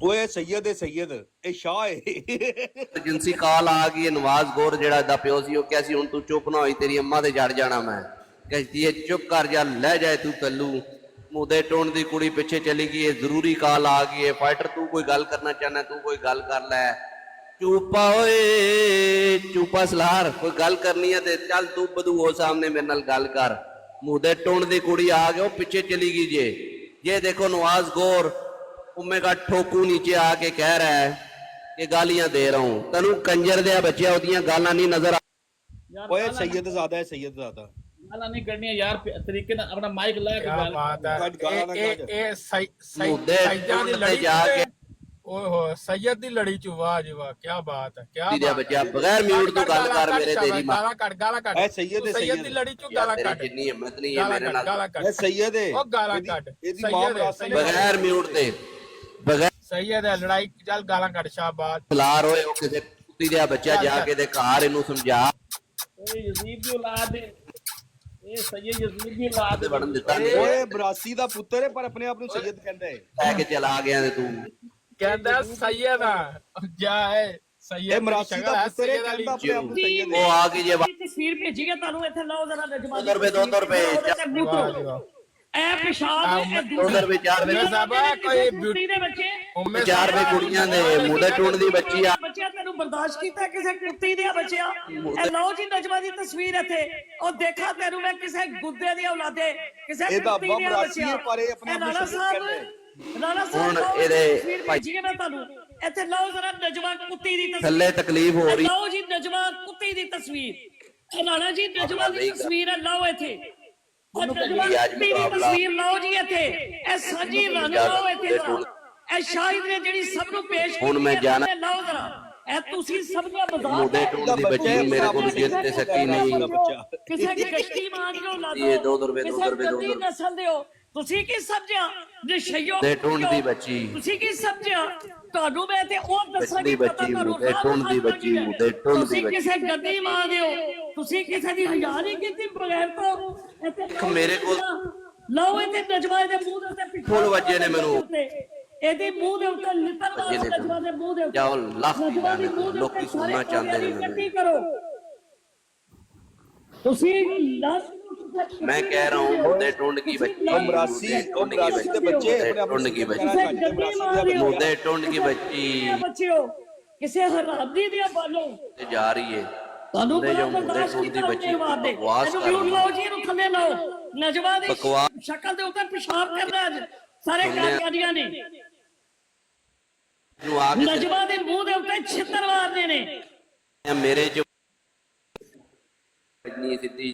ओए सैयद है सैयद ए शाह है ਜਿੰਸੀ ਕਾਲ ਆ ਗਈ ਹੈ ਨਵਾਜ਼ ਗੌਰ ਜਿਹੜਾ ਦਾ ਪਿਓ ਸੀ ਉਹ ਕਿਹਾ ਸੀ ਹੁਣ ਤੂੰ ਚੁੱਪ ਨਾ ਹੋਈ ਤੇਰੀ ਅੰਮਾ ਤੇ ਜੜ ਜਾਣਾ ਮੈਂ ਕਹਿੰਦੀ ਹੈ ਚੁੱਪ ਕਰ ਜਾ ਲੈ ਜਾਏ ਤੂੰ ਤੱਲੂ ਮੂੰਹ ਦੇ ਟੁੰਡ ਦੀ ਕੁੜੀ ਪਿੱਛੇ ਚਲੀ ਗਈ ਹੈ ਜ਼ਰੂਰੀ ਕਾਲ ਆ ਗਈ ਹੈ ਫਾਈਟਰ ਤੂੰ ਕੋਈ ਗੱਲ ਕਰਨਾ ਚਾਹਨਾ ਤੂੰ ਕੋਈ ਗੱਲ ਕਰ ਲੈ ਚੁੱਪਾ ਓਏ ਚੁੱਪਾ ਸਲਾਰ ਕੋਈ ਗੱਲ ਕਰਨੀ ਹੈ ਤੇ ਚੱਲ ਤੂੰ ਬਦੂ ਹੋ ਸਾਹਮਣੇ ਮੇਰੇ ਨਾਲ ਗੱਲ ਕਰ ਮੂੰਹ ਦੇ ਟੁੰਡ ਦੀ ਕੁੜੀ ਆ ਗਈ ਉਹ ਪਿੱਛੇ ਚਲੀ ਗਈ ਜੇ ये देखो नवाज गौर उम्मे का ठोकू नीचे आके कह रहा है कि गालियां दे रहा हूं तनु कंजर दे बच्चे ओदियां गालां नहीं नजर ओए सैयद ज्यादा है सैयद ज्यादा गालां नहीं करनी है यार तरीके ना अपना माइक ला के क्या बात है गालां ना ए मुद्दे सैयद दी लड़ी जाके ओए हो सैयद दी लड़ी च वाह जी वाह क्या बात है क्या दे बच्चा बगैर म्यूट तो गल कर मेरे तेरी मां गाला कट ए सैयद है सैयद दी लड़ी च गाला तेरी कट जितनी हिम्मत नहीं है मेरे नाल गाला ए कट सैयद है ओ गाला कट एदी मां रास्ते बगैर म्यूट ते बगैर सैयद है लड़ाई चल गाला कट शाबाश खिलार होए ओ किसे कुत्ती दे बच्चा जाके दे घर इनु समझा ए यजीद दी औलाद है ए सैयद यजीद दी औलाद ते बढ़न दिता नहीं ओए बरासी दा पुੱਤਰ है पर अपने आप ਨੂੰ सैयद ਕਹਿੰਦਾ है लेके चला गया ते तू कहता सैयद जा है सैयद ਇਹ ਮਰਾਸੀ ਦਾ ਪੁੱਤਰ ਹੈ ਕਹਿੰਦਾ ਆਪਣੇ ਆਪ ਨੂੰ ਸੈयद वो आ गई जे ਤਸਵੀਰ ਭੇਜੀ ਹੈ ਤੁਹਾਨੂੰ ਇੱਥੇ ਲਾਓ ਜ਼ਰਾ ਨਜਮਾ 2 रुपए 2 रुपए वाह जी वाह ਇਹ ਪਿਸ਼ਾਬ ਹੈ 2 रुपए 4 रुपए साहब कोई ਕੁੜੀ ਦੇ ਬੱਚੇ उम्मे 4 रुपए कुड़ियां दे मुंडे टूंड दी बच्ची आ ਬੱਚਿਆਂ ਤੈਨੂੰ ਬਰਦਾਸ਼ਤ ਕੀਤਾ ਕਿਸੇ ਕੁੱਤੀ ਦੇ ਬੱਚਿਆਂ ਇਹ ਲਓ ਜੀ ਨਜਮਾ ਦੀ ਤਸਵੀਰ ਇੱਥੇ ਉਹ ਦੇਖਾ ਤੈਨੂੰ ਮੈਂ ਕਿਸੇ ਗੁੱਦੇ ਦੀ ਔਲਾਦੇ ਕਿਸੇ ਇਹਦਾ ਕੁੱਤੀ ਦੇ ਅੱਬਾ ਮਰਾਸੀ ਹੈ, ਬੱਚਿਆਂ ਪਰ ਇਹ ਆਪਣੇ ਆਪ ਨੂੰ ਰਾਣਾ ਸੈयद ਸਾਹਿਬ ਕਹਿੰਦਾ ਰਾਣਾ ਸਾਹਿਬ ਹੁਣ ਲਓ ਇਹਦੇ ਤਸਵੀਰ ਭੇਜੀ ਹੈ ਮੈਂ ਤੁਹਾਨੂੰ ਇੱਥੇ ਲਓ ਜ਼ਰਾ ਨਜਮਾ ਕੁੱਤੀ ਦੀ ਤਸਵੀਰ ਥੱਲੇ ਤਕਲੀਫ ਹੋ ਰਹੀ ਲਓ ਜੀ ਨਜਮਾ ਕੁੱਤੀ ਦੀ ਤਸਵੀਰ ਇਹ ਰਾਣਾ ਜੀ ਨਜਮਾ ਦੀ ਤਸਵੀਰ ਹੈ ਲਓ ਇੱਥੇ ਇਹ ਨਜਮਾ ਕੁੱਤੀ ਦੀ ਤਸਵੀਰ ਲਓ ਜੀ ਇੱਥੇ ਇਹ ਸਾਂਝੀ ਰੰਗ ਲਓ ਇੱਥੇ ਜ਼ਰਾ ਇਹ ਸ਼ਾਇਦ ਨੇ ਜਿਹੜੀ ਸਭ ਨੂੰ ਪੇਸ਼ ਹੁਣ ਮੈਂ ਕੀਤੀ ਹੈ, ਜਾਣਾ- ਲਓ ਜ਼ਰਾ ਇਹ ਤੁਸੀਂ ਸਭ ਦਾ ਮਜ਼ਾਕ ਮੁੰਡੇ ਹੈ। ਟੂੰਡ ਦੀ ਬੱਚੀ ਨੂੰ ਮੇਰੇ ਕੋਲ ਜਿੱਤ ਤੇ ਸਕੀ ਨਹੀਂ ਕਿਸੇ ਦੀ ਗਸ਼ਤੀ ਮਾਰ ਦਿਓ ਲਾ ਇਹ 2 ਰੁਪਏ 2 ਰੁਪਏ 2 ਰੁਪਏ ਨਸਲ ਦਿਓ ਤੁਸੀਂ ਕੀ ਸਮਝਿਆ ਨਸ਼ਈਓ ਮੁੰਡੇ ਟੂੰਡ ਦੀ ਬੱਚੀ ਤੁਸੀਂ ਕੀ ਸਮਝਿਆ ਤੁਹਾਨੂੰ ਮੈਂ ਤੇ ਉਹ ਦੱਸਾਂਗੀ ਬੱਚੀ, ਪਤਾ ਤੁਹਾਨੂੰ ਮੁੰਡੇ ਟੂੰਡ ਦੀ ਬੱਚੀ, ਮੁੰਡੇ ਟੂੰਡ ਦੀ ਤੁਸੀਂ ਬੱਚੀ। ਕਿਸੇ ਗੱਦੀ ਮਾਰ ਦਿਓ ਤੁਸੀਂ ਕਿਸੇ ਦੀ ਹਯਾ ਨਹੀਂ ਕੀਤੀ ਬਗੈਰ ਤੋਂ ਇੱਥੇ ਮੇਰੇ ਕੋਲ ਲਓ ਇਹਦੇ ਨਜਮਾ ਦੇ ਮੂੰਹ ਦੇ ਉੱਤੇ ਪਿੱਛੇ ਫੁੱਲ ਵੱਜੇ ਨੇ ਮੈਨੂੰ। ਇਹਦੇ ਮੂੰਹ ਦੇ ਉੱਤੇ ਲਿੱਤਰ ਵੱਜੇ ਨੇ ਨਜਮਾ ਦੇ ਮੂੰਹ ਦੇ ਉੱਤੇ ਜਾਓ ਲੱਖ ਦੀ ਨਜਮਾ ਦੇ ਲਾਨਤ, ਮੂੰਹ ਦੇ ਲੋਕੀ ਉੱਤੇ ਸੁਣਨਾ ਚਾਹੁੰਦੇ ਨੇ ਇਕੱਠੀ ਕਰੋ ਤੁਸੀਂ ਲਾਸ਼ ਨੂੰ میں کہہ رہا ہوں مردے ٹونڈ کی بچی امراسی دے بچے اپنے آپ ٹونڈ کی کو بچی کہنا چاہتے امراسی دے مردے ٹونڈ کی بچی بچیو کسے حرام دی دیا بالو جا رہی ہے تانوں بندے جو بڑا مردے برداشت ٹونڈ کی کیتا بچی ہونے وعدے بکواس اینو کر میوٹ رہی لاؤ جی اینو تھلے لاؤ نجوا دی بکواس شکل دے اوپر پیشاب کرنا اج سارے سننے کاریاں نے جو آ کے نجوا دے منہ دے اوپر چھتر مارنے نے میرے جو اتنی سیدھی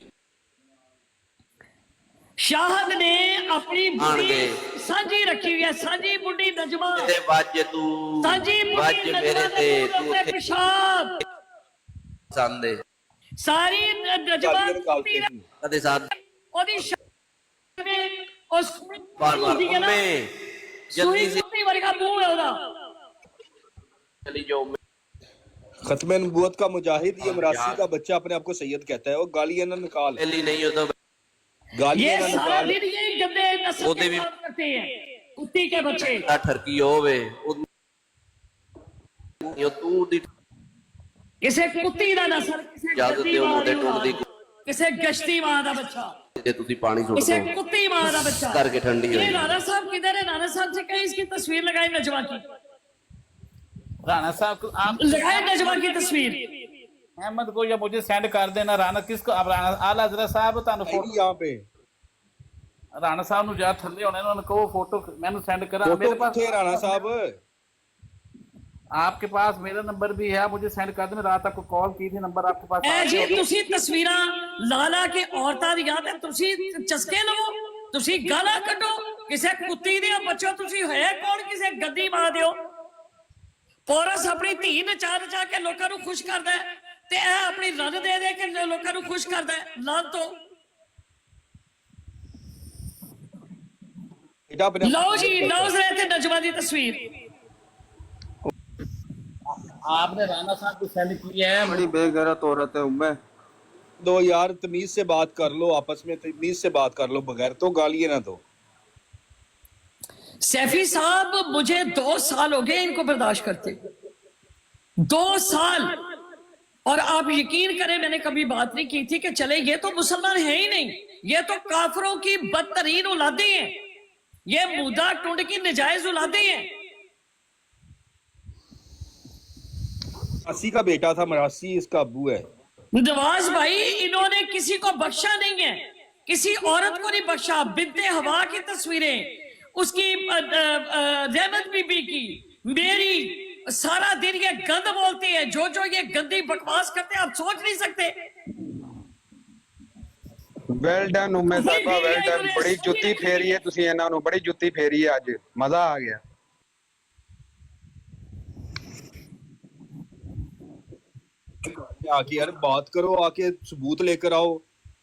شاہد نے اپنی آن بڑی گئے سانجی رکھی ہوئی ہے سانجی بڑی نجوا تے بج تو سانجی بج بڑی میرے نجوا تے دے تو منہ دے اوپر اتنے پیشاب ساندے ساری نجوا گالیاں نکالتے ہیں کدے ساتھ اودی شاہد میں اس بار بار ہوندی ہے نا امیں سوئی جلدی سے کتی ورگا منہ ہے اودا چلی جاؤ ختم نبوت کا مجاہد یہ امراسی یار کا بچہ اپنے آپ کو سید کہتا ہے وہ گالیاں نہ نکال پہلی نہیں ہوتا گالیاں یہ نہ سارا نکال دن یہ گندے نسل وہ دے کے بھی کام کرتے ہیں کتی کے بچے ٹھرکی ہووے یہ تو دی کسے کتی دا نسل کسے اجازت گندی دیو ماں دی مردے ٹونڈ دی اولاد کسے گشتی ماں دا بچہ تے تسی پانی سٹ کسے دو کتی ماں دا بچہ کر کے ٹھنڈی یہ ہوئی رانا صاحب کدھر ہے رانا صاحب سے کہیں اس کی تصویر لگائے نجوا کی رانا صاحب کو آپ لگائے نجوا کی تصویر احمد کو یا مجھے سینڈ کر دینا رانا کس کو اب رانا اعلی حضرت صاحب تانوں ہے نہیں یہاں پہ رانا صاحب نو جا تھلے ہونے انہوں نے کہو فوٹو میں نے سینڈ کرا فوٹو میرے پاس کتنے رانا صاحب آپ کے پاس میرا نمبر بھی ہے آپ مجھے سینڈ کر دیں رات کو کال کی تھی نمبر آپ کے پاس اے آ جی گیا تسی تصویراں لالا کے عورتاں دی یاد ہے تسی چسکے لو تسی گالا کڈو کسے کتی دے بچو تسی ہے کون کسے گندی ماں دیو پورس اپنی دھی نچا نچا کے لوکاں نو خوش کردا ہے تے اے اپنی رن دے دے کے لوکاں نو خوش کردا ہے لانتو بیٹا اپنے آپ لو کو جی سید کہتا لو ہے ذرا تے نجوا دی تصویر آپ نے رانا صاحب کو سینڈ کیا ہے بڑی بے غیرت عورت ہے امے دو یار تمیز سے بات کر لو آپس میں تمیز سے بات کر لو بغیر تو گالیاں نہ دو سیفی صاحب مجھے 2 سال ہو گئے ان کو برداشت کرتے 2 سال اور آپ یقین کریں میں نے کبھی بات نہیں کی تھی کہ چلے یہ تو مسلمان ہیں ہی نہیں یہ تو کافروں کی بدترین اولادیں ہیں یہ مودا ٹنڈ کی نجائز اولادیں ہیں مراسی کا بیٹا تھا مراسی اس کا ابو ہے نواز بھائی انہوں نے کسی کو بخشا نہیں ہے کسی عورت کو نہیں بخشا بنت ہوا کی تصویریں اس کی رحمت بی بی کی میری سارا دن یہ گند بولتی ہے جو یہ گندی بکواس کرتے ہیں آپ سوچ نہیں سکتے ویل ڈن امے صاحبہ ویل ڈن بڑی جُتی پھیری ہے تسی انہاں نو بڑی جُتی پھیری ہے اج مزہ آ گیا آ کے یار بات کرو آ کے ثبوت لے کر آؤ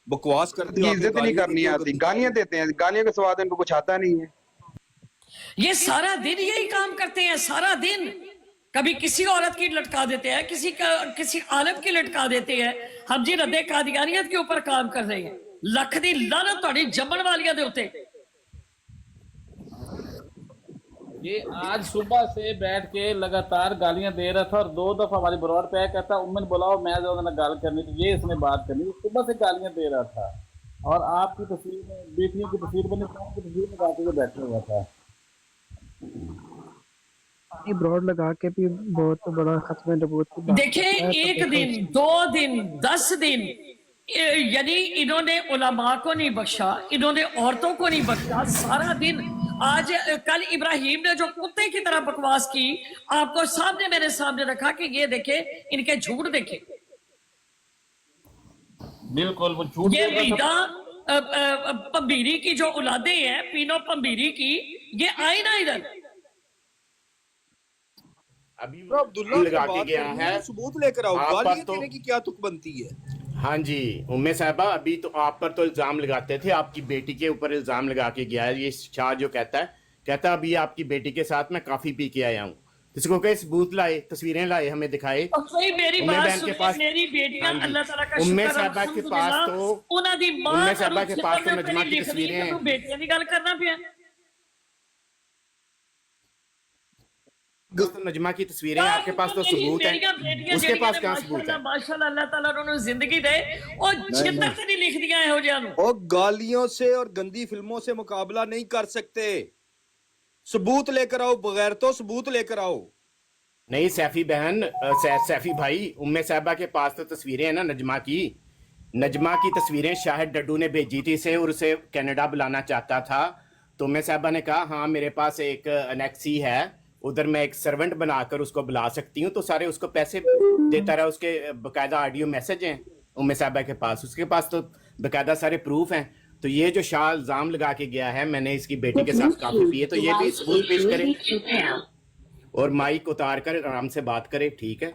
بکواس کرتے ہو عزت نہیں کرنی آتی گالیاں دیتے ہیں گالیاں کے سواد ان کو کچھ آتا نہیں ہے یہ سارا دن یہی کام کرتے ہیں سارا دن کبھی کسی عورت کی لٹکا دیتے ہیں کسی عالم کی لٹکا دیتے ہیں ہم جی رد قادیانیت کے اوپر کام کر رہے ہیں لکھ دی لعنت تہاڈی جمن والیاں دے اوتے یہ آج صبح سے بیٹھ کے لگاتار گالیاں دے رہا تھا اور 2 دفعہ ہماری براڈ پہ کہتا امن بلاؤ میں جو گال کرنی تھی یہ اس نے بات کرنی صبح سے گالیاں دے رہا تھا اور آپ کی تصویر میں بیٹیوں کی تصویر بنی کی تصویر لگا کے بیٹھا ہوا تھا براڈ لگا کے بھی بہت بڑا ختم نبوت کی بات دیکھیں 1 دن 2 دن 10 دن یعنی انہوں نے علماء کو نہیں بخشا انہوں نے عورتوں کو نہیں بخشا سارا دن آج کل ابراہیم نے جو کتے کی طرح بکواس کی آپ کو سامنے میرے سامنے رکھا کہ یہ دیکھیں ان کے جھوٹ دیکھیں بالکل وہ جھوٹ یہ میڈا پمبیری کی جو اولادیں ہیں پینو پمبیری کی یہ آئی نا ادھر ابھی عبداللہ لگا کے گیا ہے ثبوت لے کر آؤ آپ گالیاں پر تو دینے کی کیا تک بنتی ہے ہاں جی ام صاحبہ ابھی تو آپ پر تو الزام لگاتے تھے آپ کی بیٹی کے اوپر الزام لگا کے گیا ہے یہ شاہ جو کہتا ہے ابھی آپ کی بیٹی کے ساتھ میں کافی پی کے آیا ہوں اس کو کہ ثبوت لائے تصویریں لائے ہمیں دکھائے میری بات سنیں میری بیٹیاں اللہ تعالیٰ کا ام شکر صاحبہ کے پاس تو انہاں دی ماں ام صاحبہ کے پاس تو نجمہ کی لکھ تصویریں ہیں بیٹیاں دی گل کرنا پیا तो नजमा की तस्वीरें हैं, आपके पास तो सबूत है, उसके पास कहाँ सबूत है? माशाअल्लाह, अल्लाह ताला उन्हें जिंदगी दे और छितर से नहीं लिख दिया है हो जानो। और गालियों से और गंदी फिल्मों से मुकाबला नहीं कर सकते। सबूत लेकर आओ, बगैर तो सबूत लेकर आओ। नहीं सैफी बहन, सैफी भाई, उम्मे साहबा के पास तो तस्वीरें हैं ना नजमा की तस्वीरें शाहिद डड्डू ने भेजी थी से, और उसे कनाडा बुलाना चाहता था, तो उम्मे साहबा ने कहा हाँ मेरे पास एक अनेक्सी है, उधर मैं एक सर्वेंट बनाकर उसको बुला सकती हूँ, तो सारे उसको पैसे देता रहा। उसके बकायदा ऑडियो मैसेज हैं उम्मे साहबा के पास, उसके पास तो बकायदा सारे प्रूफ हैं। तो ये जो शाह इल्जाम लगा के गया है मैंने इसकी बेटी के साथ काफी पिए, तो ये भी सबूत पेश करे और माइक उतार कर आराम से बात करे। ठीक है,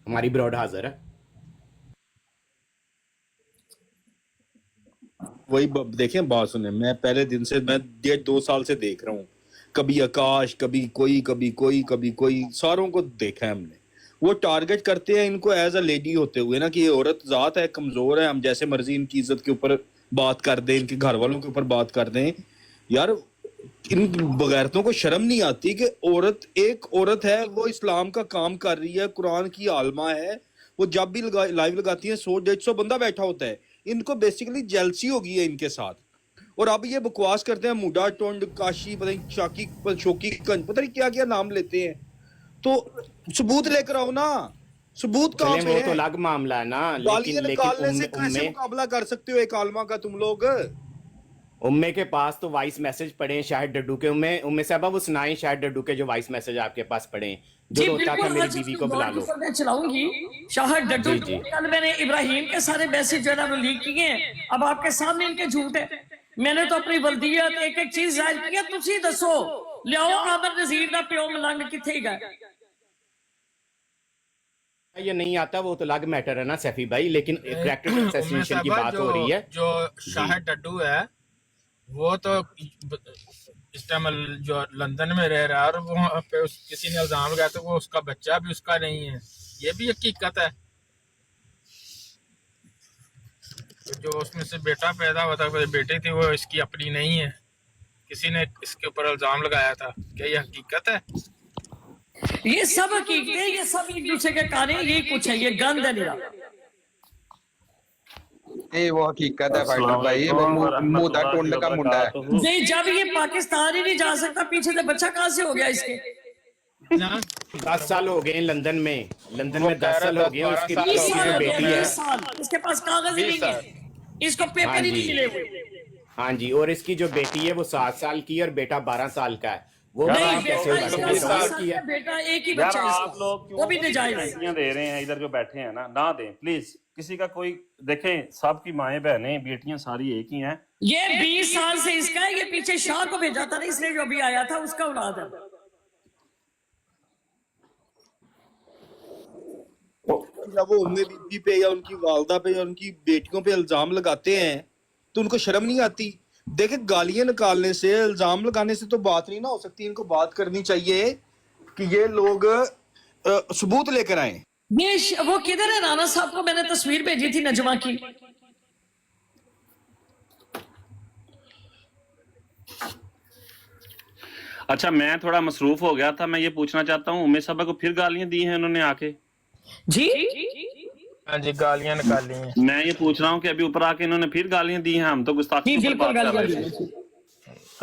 हमारी ब्रॉड हाजिर है। वही देखें, बात सुने, मैं पहले दिन से, मैं 1.5-2 साल से देख रहा हूँ, कभी आकाश, कभी कोई, सारों को देखा है हमने। वो टारगेट करते हैं इनको एज अ लेडी होते हुए ना, कि ये औरत जात है, कमजोर है, हम जैसे मर्जी इनकी इज्जत के ऊपर बात कर दें, इनके घर वालों के ऊपर बात कर दें। यार इन बगैरतों को शर्म नहीं आती कि एक औरत है, वो इस्लाम का काम कर रही है, कुरान की आलमा है, वो जब भी लाइव लगाती है 100-150 बंदा बैठा होता है। इनको बेसिकली जेलसी हो गई है इनके साथ, और अब ये बकवास करते हैं, मुडा टोंड, काशी, पता नहीं शाकी, शोकी, पता नहीं क्या क्या नाम लेते हैं। तो सबूत लेकर आओ ना, सबूत कहाँ पे है? वो तो अलग मामला है ना, गालियां निकालने से कैसे मुकाबला कर सकते हो एक आलमा का तुम लोग? उम्मे के पास तो वॉइस मैसेज पड़े हैं शाहिद डड्डू के। उम्मे साहबा वो सुनाएं शाहिद डड्डू के जो वॉइस मैसेज आपके पास पड़े हैं, जो रोता था मेरी बीवी को बुला लो। मैं चलाऊंगी शाहिद डड्डू। कल मैंने इब्राहिम के सारे मैसेज जो है ना लीक किए हैं, अब आपके सामने इनके झूठ है। मैंने तो अपनी वल्दियत एक एक चीज जाहिर की है, तुसी दसो लियाओ आमर नजीर दा प्यो मलंग किथे गया? ये नहीं आता, वो तो अलग मैटर है ना सैफी भाई, लेकिन कैरेक्टर असैसिनेशन की बात हो रही है। जो शाहिद डड्डू है वो तो इस टाइम जो लंदन में रह रहा है, और वहाँ पे किसी ने इल्जाम लगाया तो वो उसका बच्चा भी उसका नहीं है, ये भी हकीकत है। तो जो उसमें से बेटा पैदा हुआ था, बेटी थी, वो इसकी अपनी नहीं है, किसी ने इसके ऊपर इल्जाम लगाया था। क्या ये हकीकत है? ये सब हकीकतें, ये सब एक दूसरे के काने, ये कुछ है, ये गंद है निरा। ये वो हकीकत है फाइटर भाई, वो मुदा टोंड का मुंडा है। नहीं, जब ये पाकिस्तान ही नहीं जा सकता, पीछे से बच्चा कहाँ से हो गया इसके? 10 साल हो गए लंदन में 10 साल हो गए। उसकी जो बेटी है, इसके पास कागज ही नहीं है, इसको पेपर ही नहीं मिले हुए। हाँ जी, और इसकी जो बेटी है वो 7 साल की है और बेटा 12 साल का है। वो कैसे होगा? बेटा एक ही बच्चा है, आप लोग वो भी निजायज दे रहे हैं इधर जो बैठे हैं ना दें प्लीज। किसी का कोई देखें, सबकी माएं बहनें बेटियां सारी एक ही हैं। ये 20 साल से इसका है, ये पीछे शाह को भेजा था ना, इसलिए जो भी आया था उसका औलाद है। जब वो उम्मे बीबी पे या उनकी वालदा पे या उनकी बेटियों पे इल्जाम लगाते हैं तो उनको शर्म नहीं आती? देखे, गालियां निकालने से, इल्जाम लगाने से तो बात नहीं ना हो सकती। इनको बात करनी चाहिए कि ये लोग सबूत लेकर आए। ये वो किधर है? राना साहब को मैंने तस्वीर भेजी थी नजमा की। अच्छा, मैं थोड़ा मसरूफ हो गया था, मैं ये पूछना चाहता हूँ, उम्मे साहबा को फिर गालियां दी हैं उन्होंने आके? जी हाँ जी, गालियां निकाली हैं। मैं ये पूछ रहा हूँ कि अभी ऊपर आके इन्होंने फिर गालियां दी हैं? हम तो गुस्ताखी पर बात कर रहे थे।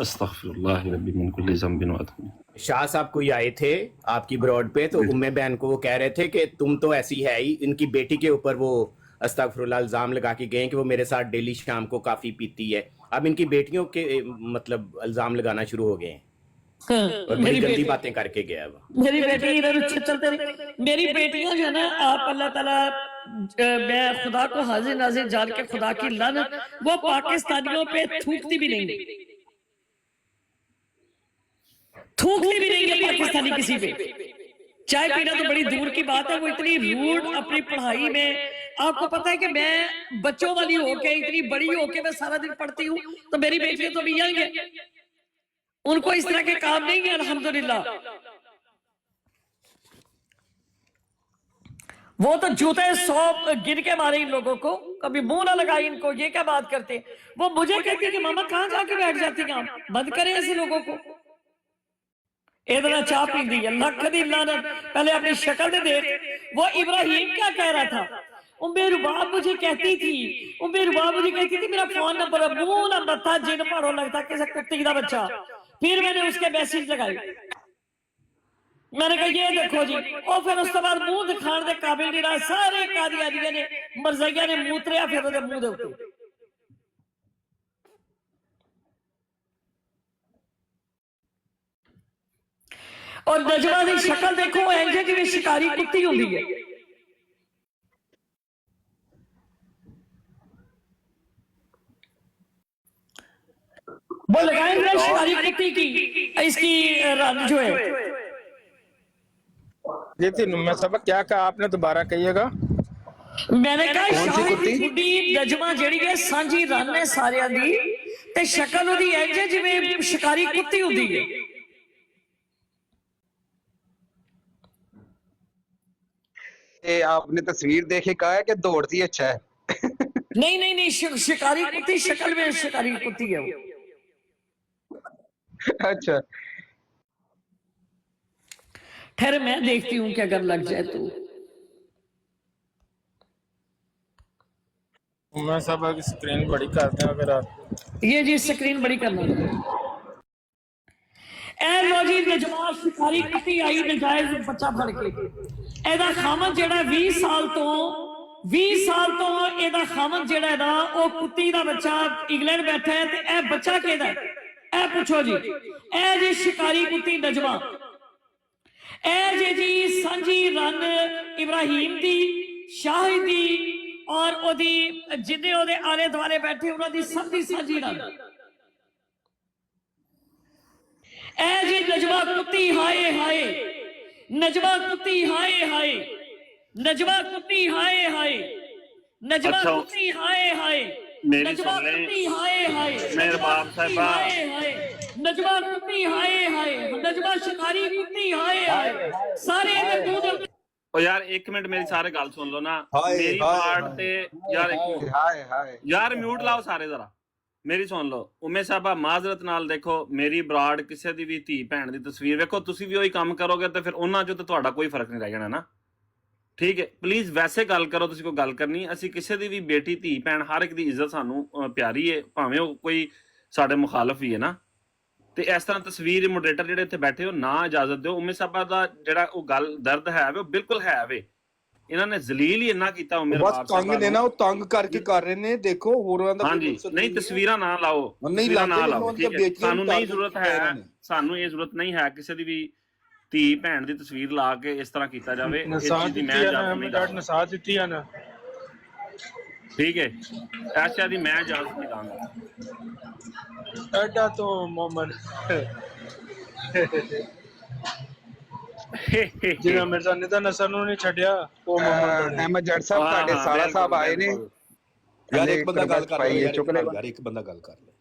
अस्तगफिरुल्लाह रब्बी मिन कुल्ली ज़ंबिन व अथम। शाह साहब कोई आए थे आपकी ब्रॉड पे, तो उम्मे बहन को वो कह रहे थे कि तुम तो ऐसी है ही। इनकी बेटी के ऊपर वो अस्तगफिरुल्लाह इल्जाम लगा के गए कि वो मेरे साथ डेली शाम को काफी पीती है। अब इनकी बेटियों के मतलब इल्जाम लगाना शुरू हो गए हैं और बड़ी गंदी बातें करके गया वो। मेरी बेटी इधर चलते, मेरी बेटियां जो है ना, आप अल्लाह ताला, मैं खुदा को हाजिर नाजिर जान के खुदा की लानत, वो पाकिस्तानियों पे थूकती भी नहीं, थूकती भी नहीं है पाकिस्तानी किसी पे। चाय पीना तो बड़ी दूर की बात है, वो इतनी रूड अपनी पढ़ाई में। आपको पता है कि मैं बच्चों वाली होके, इतनी बड़ी होके मैं सारा दिन पढ़ती हूँ, तो मेरी बेटियां तो भी यंग है, उनको इस तरह के काम नहीं है अल्हम्दुलिल्लाह। वो तो जूते 100 गिन के मारे इन लोगों को, कभी मुंह ना लगाई इनको। ये क्या बात करते? वो मुझे कहते कि मामा कहाँ जाके बैठ जाती हैं आप, बंद करें ऐसे लोगों को। इधर चाह पींदी है, लख दी लानत। पहले अपनी शक्ल दे देख। वो इब्राहिम क्या कह रहा था, मेरे बाप मुझे कहती थी, मेरे बाप मुझे कहती थी मेरा फोन नंबर मुंह ना मत्था जिन पढ़ो लगता किसी कुत्ती का बच्चा। फिर मैंने उसके मैसेज लगाई, मैंने कहा ये देखो जी, और फिर उस बाद मुंह दिखाने के काबिल नहीं रहा। सारे कादियानियां ने मरज़ैया ने मूतरिया फिर ਉਹਦੇ ਮੂੰਹ ਦੇ ਉੱਤੇ। और नजमा की शक्ल देखो, इंज जिवें शिकारी कुत्ती होंदी है। वो लगाएंगे शिकारी कुत्ती की, इसकी रंग जो है। जी थी नुम्मा साहब, क्या कहा आपने, दोबारा कहिएगा। मैंने कहा शाही बुड्ढी नजमा जिहड़ी है सांझी रन है सारियां दी, ते शक्ल ओदी इंज जिवें शिकारी कुत्ती होंदी है। आपने तस्वीर देख के कहा है कि दौड़ती अच्छा है। नहीं नहीं नहीं, शिकारी कुत्ती शक्ल में शिकारी कुत्ती है वो। अच्छा, ठहर मैं देखती हूँ कि अगर लग जाए तो। मैं सब स्क्रीन बड़ी करते हैं अगर आप। ये जी स्क्रीन बड़ी करना। ए लो जी, नजमा शिकारी कुत्ती आई नजायज बच्चा फड़ के। ਇਹਦਾ ਖਾਮਨ ਜਿਹੜਾ 20 ਸਾਲ ਤੋਂ ਇਹਦਾ ਖਾਮਨ ਜਿਹੜਾ ਨਾ ਉਹ ਕੁੱਤੀ ਦਾ ਬੱਚਾ ਇੰਗਲੈਂਡ ਬੈਠਾ ਹੈ। ਤੇ ਇਹ ਬੱਚਾ ਕਿਹਦਾ ਹੈ? ਇਹ ਪੁੱਛੋ ਜੀ। ਇਹ ਜੀ ਸ਼ਿਕਾਰੀ ਕੁੱਤੀ ਨਜਮਾ, ਇਹ ਜੀ ਸਾਂਝੀ ਰਨ ਇਬਰਾਹੀਮ ਦੀ, ਸ਼ਾਹਿਦ ਦੀ ਔਰ ਉਹਦੀ ਜਿੰਨੇ ਉਹਦੇ ਆਲੇ ਦੁਆਲੇ ਬੈਠੇ ਉਹਨਾਂ ਦੀ ਸਭ ਦੀ ਸਾਂਝੀ ਰਨ। ਇਹ ਜੀ ਨਜਮਾ ਕੁੱਤੀ, ਹਾਏ ਹਾਏ नजमा कुत्ती, हाय हाय नजमा कुत्ती, हाय हाय नजमा कुत्ती, हाय हाय नजमा कुत्ती, हाय हाय मेरे बाप साहिबा, हाय हाय नजमा कुत्ती, हाय हाय नजमा शिकारी कुत्ती, हाय हाय सारे दे दूध। ओ यार एक मिनट मेरी सारे गल सुन लो ना, मेरी पार्ट ते यार हाय हाय यार म्यूट लाओ सारे जरा, मेरी सुन लो। उमे साहबा माजरत नाल देखो, मेरी बराड़ किसी की भी धी भैन की तस्वीर वेखो, तुसी भी वही काम करोगे तो फिर उन्हां चों ते तुहाडा कोई फर्क नहीं रह जाना ना। ठीक है, प्लीज वैसे गल करो, तुसी कोई गल करनी। असी किसी की भी बेटी धी भैन हर एक की इज्जत सानू प्यारी है, भावें वो कोई साडे मुखालफ ही है ना। ते इस तरह तस्वीर मोडरेटर जिहड़े इत्थे बैठे हो ना इजाजत दिओ। उमे साहबा दा जिहड़ा वो गल दर्द है वो बिल्कुल है वे, इन्होंने जलील ही इन्ना कीता उमर बस तंग ने ना, वो तंग करके कर रहे ने। देखो होरां दा हाँ जी, नहीं तस्वीरां ना लाओ, तस्वीरां ना लाओ, ठीक है। सानू नहीं जरूरत है, सानू ये जरूरत नहीं है किसी दी भी धी भैन दी तस्वीर ला के इस तरह कीता जावे। इस चीज दी मैं इजाजत नहीं दूंगा। नसात दित्ती है ना, ठीक है, ऐसा दी मैं इजाजत नहीं दूंगा। एडा तो मोहम्मद जिन्ना मिर्जा ने तो नसर नु नहीं छड्या। ओ मोहम्मद अहमद जट साहब, ਤੁਹਾਡੇ ਸਾਲਾ ਸਾਹਿਬ ਆਏ ਨੇ यार। एक बंदा गल कर ले यार, एक बंदा गल कर ले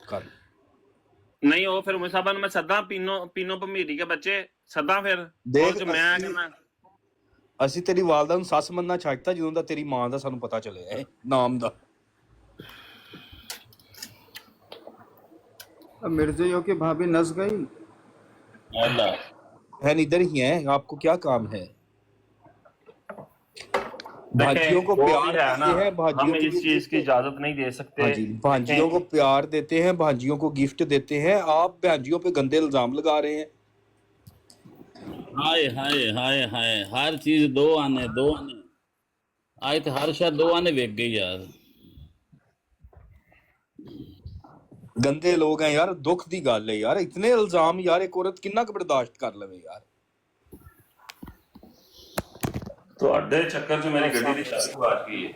कर। नहीं वो फिर उमर साहब मैं सदा पीनो भमीरी के बच्चे सदा फिर देख मैं कहना ਅਸੀਂ ਤੇਰੀ ਵਾਲਦਾ ਨੂੰ ਸੱਸ ਮੰਨਣਾ ਛੱਡਤਾ ਜਦੋਂ ਦਾ ਤੇਰੀ ਮਾਂ ਦਾ ਸਾਨੂੰ ਪਤਾ ਚੱਲਿਆ ਹੈ ਨਾਮ ਦਾ। मिर्जे यो की भाभी नस गई है इधर ही है, आपको क्या काम है? भांजियों को प्यार देते हैं, हम इस चीज की इजाजत नहीं दे सकते। हाँ जी, भांजियों को प्यार देते हैं, भांजियों को गिफ्ट देते हैं, आप भांजियों पे गंदे इल्जाम लगा रहे हैं। हाय हाय हाय हाय, हर चीज दो आने आए तो हर शायद 2 आने वेक गई यार। गंदे लोग हैं यार, दुख दी गल है यार, इतने इल्जाम यार एक औरत कितना क बर्दाश्त कर लवे यार। ਤੁਹਾਡੇ ਚੱਕਰ 'ਚ ਮੇਰੀ ਗੱਡੀ ਦੀ ਚਾਬੀ ਗਵਾਚ ਗਈ ਹੈ।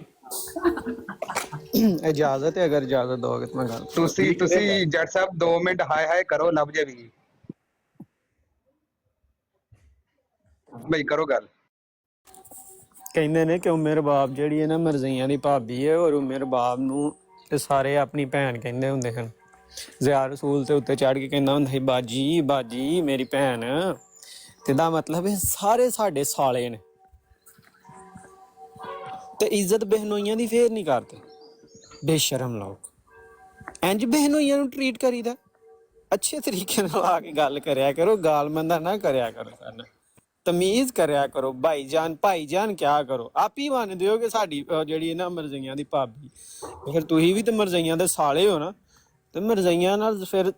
इजाजत है, अगर इजाजत दोगे तो मैं गल ਤੁਸੀਂ ਜੱਟ ਸਾਹਿਬ 2 ਮਿੰਟ ਹਾਏ ਹਾਏ ਕਰੋ, ਲੱਭ ਜਾਵੇਗੀ ਬਈ, ਕਰੋ ਗੱਲ। ਕਹਿੰਦੇ ਨੇ ਕਿ ਉਮਰ ਬਾਪ ਜਿਹੜੀ ਹੈ ਨਾ ਮਰਜ਼ਈਆਂ ਦੀ ਭਾਬੀ ਹੈ, ਔਰ ਉਮਰ ਬਾਪ ਨੂੰ ਤੇ ਸਾਰੇ ਆਪਣੀ ਭੈਣ ਕਹਿੰਦੇ ਹੁੰਦੇ ਹਨ। ਜ਼ਿਆ ਰਸੂਲ ਤੇ ਉੱਤੇ ਚੜ ਕੇ ਕਹਿੰਦਾ ਹੁੰਦਾ ਸੀ ਬਾਜੀ ਬਾਜੀ ਮੇਰੀ ਭੈਣ, ਤੇ ਦਾ ਮਤਲਬ ਹੈ ਸਾਰੇ ਸਾਡੇ ਸਾਲੇ ਨੇ। ਤੇ ਇੱਜ਼ਤ ਬਹਿਨੋਈਆਂ ਦੀ ਫੇਰ ਨਹੀਂ ਕਰਦੇ, ਬੇਸ਼ਰਮ ਲੋਕ। ਇੰਜ ਬਹਿਨੋਈਆਂ ਨੂੰ ਟਰੀਟ ਕਰੀਦਾ। ਅੱਛੇ ਤਰੀਕੇ ਨਾਲ ਆ ਕੇ ਗੱਲ ਕਰਿਆ ਕਰੋ, ਗਾਲਮੰਦਾ ਨਾ ਕਰਿਆ ਕਰੋ ਸਾਨੂੰ, ਤਮੀਜ਼ ਕਰਿਆ ਕਰੋ, ਭਾਈਜਾਨ ਕਿਆ ਕਰੋ। ਆਪ ਹੀ ਮੰਨਦੇ ਹੋ ਕਿ ਸਾਡੀ ਜਿਹੜੀ ਇਹਨਾਂ ਮਰਜ਼ਈਆਂ ਦੀ ਭਾਬੀ, ਫਿਰ ਤੁਸੀਂ ਵੀ ਤੇ ਮਰਜ਼ਈਆਂ ਦੇ ਸਾਲੇ ਹੋ ਨਾ, ਤੇ ਮਰਜ਼ਈਆਂ ਨਾਲ ਫਿਰ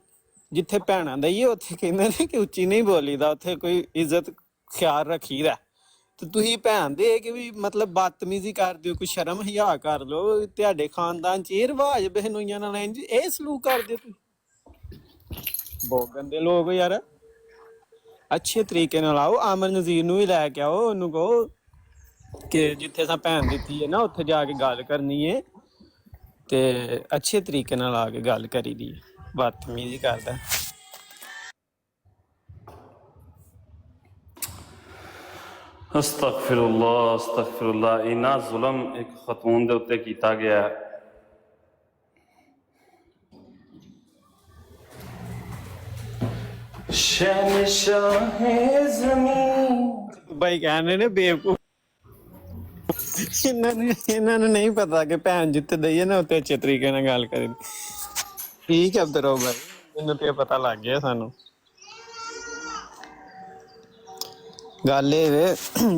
ਜਿੱਥੇ ਭੈਣਾਂ ਦਾ ਹੀ ਹੈ ਉੱਥੇ ਕਹਿੰਦੇ ਨੇ ਕਿ ਉੱਚੀ ਨਹੀਂ ਬੋਲੀਦਾ, ਉੱਥੇ ਕੋਈ ਇੱਜ਼ਤ ਖਿਆਲ ਰੱਖੀਦਾ। ਤੇ ਤੁਸੀਂ ਭੈਣ ਦੇ ਕਿ ਵੀ ਮਤਲਬ ਬਦਤਮੀਜ਼ੀ ਕਰਦੇ ਹੋ, ਕੋਈ ਸ਼ਰਮ ਹਿਆ ਕਰ ਲਓ। ਤੁਹਾਡੇ ਖਾਨਦਾਨ ਚ ਇਹ ਰਿਵਾਜ ਬਹਿਨੋਈਆਂ ਨਾਲ ਇੰਝ ਇਹ ਸਲੂਕ ਕਰਦੇ ਤੁਸੀਂ, ਬਹੁਤ ਗੰਦੇ ਲੋਕ ਯਾਰ। ਅੱਛੇ ਤਰੀਕੇ ਨਾਲ ਆਓ, ਆਮਰ ਨਜ਼ੀਰ ਨੂੰ ਵੀ ਲੈ ਕੇ ਆਓ, ਉਹਨੂੰ ਕਹੋ ਕਿ ਜਿੱਥੇ ਸਾਂ ਭੈਣ ਦਿੱਤੀ ਹੈ ਨਾ ਉੱਥੇ ਜਾ ਕੇ ਗੱਲ ਕਰਨੀ ਹੈ, ਤੇ ਅੱਛੇ ਤਰੀਕੇ ਨਾਲ ਆ ਕੇ ਗੱਲ ਕਰੀ ਦੀ, ਬਦਤਮੀਜ਼ੀ ਕਰਦਾ। ਅਸਤਗਫਿਰullah, ਇੰਨਾ ਜ਼ੁਲਮ ਇੱਕ ਖਤੂਨ ਦੇ ਉੱਤੇ ਕੀਤਾ ਗਿਆ ਹੈ। ਸ਼ਹਿਨਸ਼ਾਹ ਜ਼ਮੀਨ ਭਾਈ ਕਹਿੰਦੇ ਨੇ ਬੇਵਕੂਫ, ਇਹਨਾਂ ਨੂੰ ਨਹੀਂ ਪਤਾ ਕਿ ਭੈਣ ਜਿੱਥੇ ਦਈਏ ਨਾ ਉੱਥੇ ਅੱਛੇ ਤਰੀਕੇ ਨਾਲ ਗੱਲ ਕਰੀ। ਠੀਕ ਹੈ ਅਬਦੁਰ ਭਾਈ, ਮੈਨੂੰ ਤੇ ਪਤਾ ਲੱਗ ਗਿਆ ਸਾਨੂੰ। ਗੱਲ ਇਹ ਵੇ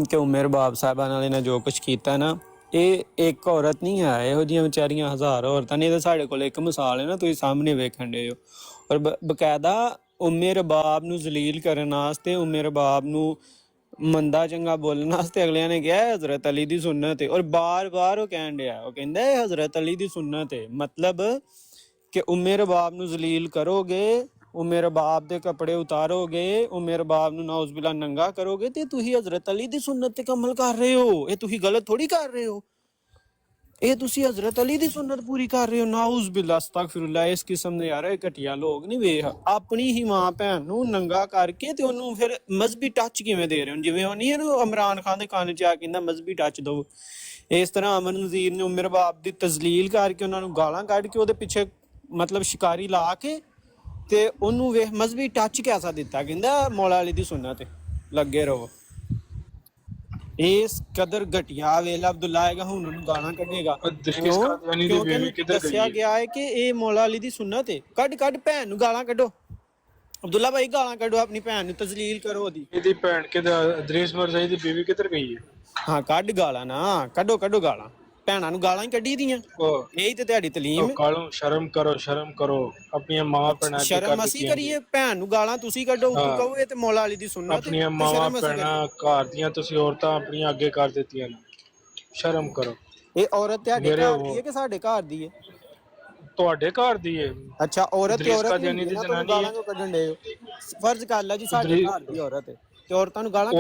ਕਿ ਉਮਰ ਬਾਬ ਸਾਹਿਬਾਂ ਨਾਲ ਇਹਨਾਂ ਜੋ ਕੁਛ ਕੀਤਾ ਨਾ, ਇਹ ਇੱਕ ਔਰਤ ਨਹੀਂ ਹੈ, ਇਹੋ ਜਿਹੀਆਂ ਵਿਚਾਰੀਆਂ ਹਜ਼ਾਰ ਔਰਤਾਂ ਨੇ। ਤਾਂ ਸਾਡੇ ਕੋਲ ਇੱਕ ਮਿਸਾਲ ਹੈ ਨਾ, ਤੁਸੀਂ ਸਾਹਮਣੇ ਵੇਖਣ ਦੇ ਹੋ। ਔਰ ਬਕਾਇਦਾ ਉਮਰ ਬਾਬ ਨੂੰ ਜ਼ਲੀਲ ਕਰਨ ਵਾਸਤੇ, ਉਮਰ ਬਾਬ ਨੂੰ ਮੰਦਾ ਚੰਗਾ ਬੋਲਣ ਵਾਸਤੇ ਅਗਲਿਆਂ ਨੇ ਕਿਹਾ ਹਜ਼ਰਤ ਅਲੀ ਦੀ ਸੁन्नत ਹੈ। ਔਰ ਬਾਰ-ਬਾਰ ਉਹ ਕਹਿਣ ਡਿਆ, ਉਹ ਕਹਿੰਦਾ ਹੈ ਹਜ਼ਰਤ ਅਲੀ ਦੀ ਸੁन्नत ਹੈ। ਮਤਲਬ ਕਿ ਉਮਰ ਬਾਬ ਨੂੰ ਜ਼ਲੀਲ ਕਰੋਗੇ, ਉਮਰ ਬਾਬ ਦੇ ਕੱਪੜੇ ਉਤਾਰੋਗੇ, ਉਮਰ ਬਾਬ ਨੂੰ ਨਾਉਜ਼ ਬਿਲਾ ਨੰਗਾ ਕਰੋਗੇ, ਤੇ ਤੁਸੀਂ ਹਜ਼ਰਤ ਅਲੀ ਦੀ ਸੁन्नत ਤੇ ਅਮਲ ਕਰ ਰਹੇ ਹੋ। ਇਹ ਤੁਸੀਂ ਗਲਤ ਥੋੜੀ ਕਰ ਰਹੇ ਹੋ, ਇਹ ਤੁਸੀਂ ਹਜ਼ਰਤ ਅਲੀ ਦੀ ਸੁन्नत ਪੂਰੀ ਕਰ ਰਹੇ ਹੋ। ਨਾਉਜ਼ ਬਿਲਾ, ਅਸਤਗਫਿਰullah। ਇਸ ਕਿਸਮ ਦੇ ਯਾਰ ਇਹ ਘਟੀਆ ਲੋਕ ਨਹੀਂ। ਵੇਖ, ਆਪਣੀ ਹੀ ਮਾਂ ਭੈਣ ਨੂੰ ਨੰਗਾ ਕਰਕੇ ਤੇ ਉਹਨੂੰ ਫਿਰ ਮਜ਼ਹਬੀ ਟੱਚ ਕਿਵੇਂ ਦੇ ਰਹੇ ਹੋ, ਜਿਵੇਂ ਉਹ ਨਹੀਂ ਇਹਨੂੰ ਇਮਰਾਨ ਖਾਨ ਦੇ ਕੰਨ 'ਚ ਆ ਕਹਿੰਦਾ ਮਜ਼ਹਬੀ ਟੱਚ ਦਿਓ। ਇਸ ਤਰ੍ਹਾਂ ਅਮਰ ਨਜ਼ੀਰ ਨੇ ਉਮਰ ਬਾਬ ਦੀ ਤਜ਼ਲੀਲ ਕਰਕੇ, ਉਹਨਾਂ ਨੂੰ ਗਾਲਾਂ ਕੱਢ ਕੇ, ਉਹਦੇ ਪਿੱਛੇ ਮਤਲਬ ਸ਼ਿਕਾਰੀ ਲਾ ਕੇ, ਤੇ ਉਹਨੂੰ ਵੇਖ ਮਜ਼ਹਬੀ ਟੱਚ ਕਿਹਦਾ ਦਿੱਤਾ, ਕਹਿੰਦਾ ਮੌਲਾ ਅਲੀ ਦੀ ਸੁन्नत ਲੱਗੇ ਰਹੋ। ਇਸ ਕਦਰ ਘਟਿਆ ਵੇਲਾ ਅਬਦੁੱਲਾ ਆਏਗਾ, ਹੁਣ ਉਹਨੂੰ ਗਾਲਾਂ ਕੱਢੇਗਾ। ਕਿਉਂਕਿ ਦੱਸਿਆ ਗਿਆ ਹੈ ਕਿ ਇਹ ਮੌਲਾ ਅਲੀ ਦੀ ਸੁन्नत ਹੈ। ਕੱਢ ਭੈਣ ਨੂੰ ਗਾਲਾਂ ਕੱਢੋ, ਅਬਦੁੱਲਾ ਭਾਈ ਗਾਲਾਂ ਕੱਢੋ, ਆਪਣੀ ਭੈਣ ਨੂੰ ਤਜ਼ਲੀਲ ਕਰੋ। ਉਹਦੀ ਭੈਣ ਕਿਧਰ, ਅਦਰੀਸ ਮਰਜ਼ਈ ਦੀ ਬੀਵੀ ਕਿੱਧਰ ਗਈ ਹੈ? ਹਾਂ ਕੱਢ ਗਾਲਾਂ ਨਾ, ਕੱਢੋ ਗਾਲਾਂ, ਭੈਣਾਂ ਨੂੰ ਗਾਲਾਂ ਹੀ ਕੱਢੀ ਦੀਆਂ। ਇਹੀ ਤੇ ਤੁਹਾਡੀ ਤਲੀਮ। ਕਾਲੂ ਸ਼ਰਮ ਕਰੋ ਆਪਣੀਆਂ ਮਾਂ ਭੈਣਾਂ ਦੀ। ਸ਼ਰਮ ਅਸੀਂ ਕਰੀਏ, ਭੈਣ ਨੂੰ ਗਾਲਾਂ ਤੁਸੀਂ ਕੱਢੋ, ਕਹੋ ਇਹ ਤੇ ਮੌਲਾ ਅਲੀ ਦੀ ਸੁन्नत। ਆਪਣੀਆਂ ਮਾਵਾਂ ਭੈਣਾਂ ਘਰ ਦੀਆਂ ਤੁਸੀਂ ਔਰਤਾਂ ਆਪਣੀਆਂ ਅੱਗੇ ਕਰ ਦਿੱਤੀਆਂ ਨੇ, ਸ਼ਰਮ ਕਰੋ। ਇਹ ਔਰਤ ਤੁਹਾਡੇ ਘਰ ਦੀ ਹੈ ਕਿ ਸਾਡੇ ਘਰ ਦੀ ਹੈ? ਤੁਹਾਡੇ ਘਰ ਦੀ ਹੈ। ਅੱਛਾ, ਔਰਤ ਤੇ ਔਰਤ ਦੀ ਜਨਾਨੀ ਗਾਲਾਂ ਕਿਉਂ ਕੱਢਣ ਦੇ? ਫਰਜ਼ ਕਰ ਲੈ ਜੀ ਸਾਡੇ ਘਰ ਦੀ ਔਰਤ ਹੈ ਤੇ ਔਰਤਾਂ ਨੂੰ ਗਾਲਾਂ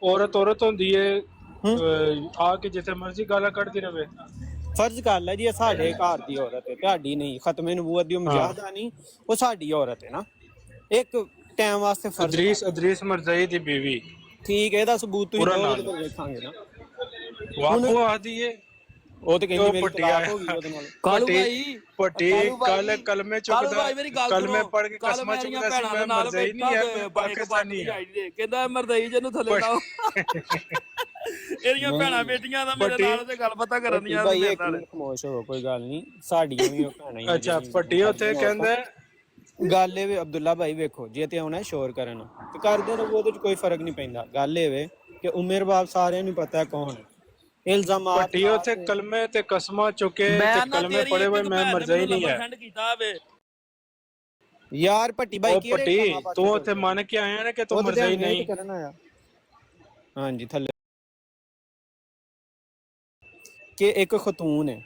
ਔਰਤ ਹੁੰਦੀ ਹੈ, ਆ ਕੇ ਜਿੱਥੇ ਮਰਜ਼ੀ ਗਾਲਾਂ ਕੱਢਦੀ ਰਵੇ। ਫਰਜ਼ ਕਰ ਲੈ ਜੀ ਇਹ ਸਾਡੇ ਘਰ ਦੀ ਔਰਤ ਹੈ, ਤੁਹਾਡੀ ਨਹੀਂ। ਖਤਮੇ ਨਬੂਵਤ ਦੀ ਮੁਜਾਹਦਾ ਨਹੀਂ, ਉਹ ਸਾਡੀ ਔਰਤ ਹੈ ਨਾ, ਇੱਕ ਟਾਈਮ ਵਾਸਤੇ ਫਰਜ਼। ਅਦਰੀਸ ਮਰਜ਼ਈ ਦੀ ਬੀਵੀ, ਠੀਕ ਹੈ, ਇਹਦਾ ਸਬੂਤ ਤੁਸੀਂ ਦੋ ਵੇਖਾਂਗੇ ਨਾ। ਵਾਪੋ ਆਦੀ ਹੈ, ਉਹ ਤੇ ਕਹਿੰਦੀ ਮੇਰੀ ਤਲਾਕ ਹੋ ਗਈ ਉਹਦੇ ਨਾਲ। ਕਾਲੂ ਭਾਈ ਪੱਟੀ ਕਲਮੇ ਚੁੱਕਦਾ, ਕਲਮੇ ਪੜ ਕੇ ਕਸਮਾਂ ਚੁੱਕਦਾ ਸੀ, ਮੈਂ ਮਰਜ਼ਈ ਨਹੀਂ ਹੈ, ਪਾਕਿਸਤਾਨੀ ਹੈ। ਕਹਿੰਦਾ ਮਰਜ਼ਈ ਜਿਹਨੂੰ ਥੱਲੇ ਲਾਓ। ਇਹਦੀਆਂ ਭੈਣਾਂ ਬੇਟੀਆਂ ਦਾ ਮੇਰੇ ਨਾਲ ਤੇ ਗੱਲ ਪਤਾ ਕਰਨ ਦੀਆਂ। ਭਾਈ ਇੱਕ ਮਿੰਟ ਖਾਮੋਸ਼ ਹੋ, ਕੋਈ ਗੱਲ ਨਹੀਂ, ਸਾਡੀਆਂ ਵੀ ਉਹ ਭੈਣਾਂ ਹੀ। ਅੱਛਾ, ਪੱਟੀ ਉੱਥੇ ਕਹਿੰਦਾ ਗੱਲ ਇਹ ਵੇ ਅਬਦੁੱਲਾ ਭਾਈ, ਵੇਖੋ ਜੇ ਤੇ ਆਉਣਾ ਸ਼ੋਰ ਕਰਨ ਤੇ ਕਰਦੇ ਰਹੋ, ਉਹਦੇ ਚ ਕੋਈ ਫਰਕ ਨਹੀਂ ਪੈਂਦਾ। ਗੱਲ ਇਹ ਵੇ ਕਿ ਉਮਰ ਬਾਬ ਸਾਰਿਆਂ ਨੂੰ ਪਤਾ ਕੌਣ ਹੈ। ਇਲਜ਼ਾਮਾਤ ਪੱਟੀ ਉੱਥੇ ਕਲਮੇ ਤੇ ਕਸਮਾਂ ਚੁੱਕੇ ਤੇ ਕਲਮੇ ਪੜੇ ਹੋਏ, ਮੈਂ ਮਰਜ਼ਈ ਨਹੀਂ ਹੈ ਯਾਰ। ਭੱਟੀ ਭਾਈ ਕੀ ਪੱਟੀ ਤੂੰ ਉੱਥੇ ਮੰਨ ਕੇ ਆਇਆ ਨਾ ਕਿ ਤੂੰ ਮਰਜ਼ਈ ਨਹੀਂ ਕਰਨ ਆਇਆ? ਹਾਂਜੀ, ਥੱਲੇ ਕਿ ਇੱਕ ਖਤੂਨ ਹੈ,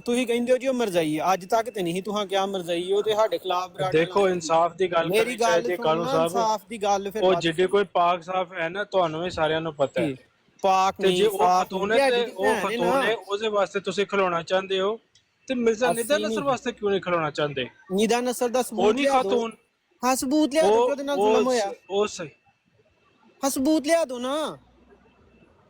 ਤੁਸੀਂ ਕਹਿੰਦੇ ਹੋ ਜੀ ਉਹ ਮਰਜ਼ਈ ਹੈ। ਅੱਜ ਤੱਕ ਤੇ ਨਹੀਂ ਤੁਸੀਂ ਕਿਹਾ ਮਰਜ਼ਈ ਹੋ, ਤੇ ਸਾਡੇ ਖਿਲਾਫ ਦੇਖੋ ਇਨਸਾਫ ਦੀ ਗੱਲ ਮੇਰੀ ਗੱਲ ਕਾਲੂ ਸਾਹਿਬ, ਇਨਸਾਫ ਦੀ ਗੱਲ। ਫਿਰ ਉਹ ਜਿੱਡੇ ਕੋਈ ਪਾਕ ਸਾਫ ਹੈ ਨਾ, ਤੁਹਾਨੂੰ ਵੀ ਸਾਰਿਆਂ ਨੂੰ ਪਤਾ ਹੈ। ਪਾਕ ਨਹੀਂ, ਜੇ ਉਹ ਖਤੂਨ ਹੈ ਤੇ ਉਹ ਖਤੂਨ ਹੈ, ਉਹਦੇ ਵਾਸਤੇ ਤੁਸੀਂ ਖਿਲਾਉਣਾ ਚਾਹੁੰਦੇ ਹੋ, ਤੇ ਮਿਰਜ਼ਾ ਨਿਦਾ ਨਸਰ ਵਾਸਤੇ ਕਿਉਂ ਨਹੀਂ ਖਿਲਾਉਣਾ ਚਾਹੁੰਦੇ? ਨਿਦਾ ਨਸਰ ਦਾ ਸਬੂਤ ਨਹੀਂ ਖਤੂਨ। ਹਾਂ ਸਬੂਤ ਲਿਆ ਦੋ, ਉਹਦੇ ਨਾਲ ਜ਼ੁਲਮ ਹੋਇਆ। ਉਹ ਸਹੀ, ਹਾਂ ਸਬੂਤ ਲਿਆ ਦੋ ਨਾ।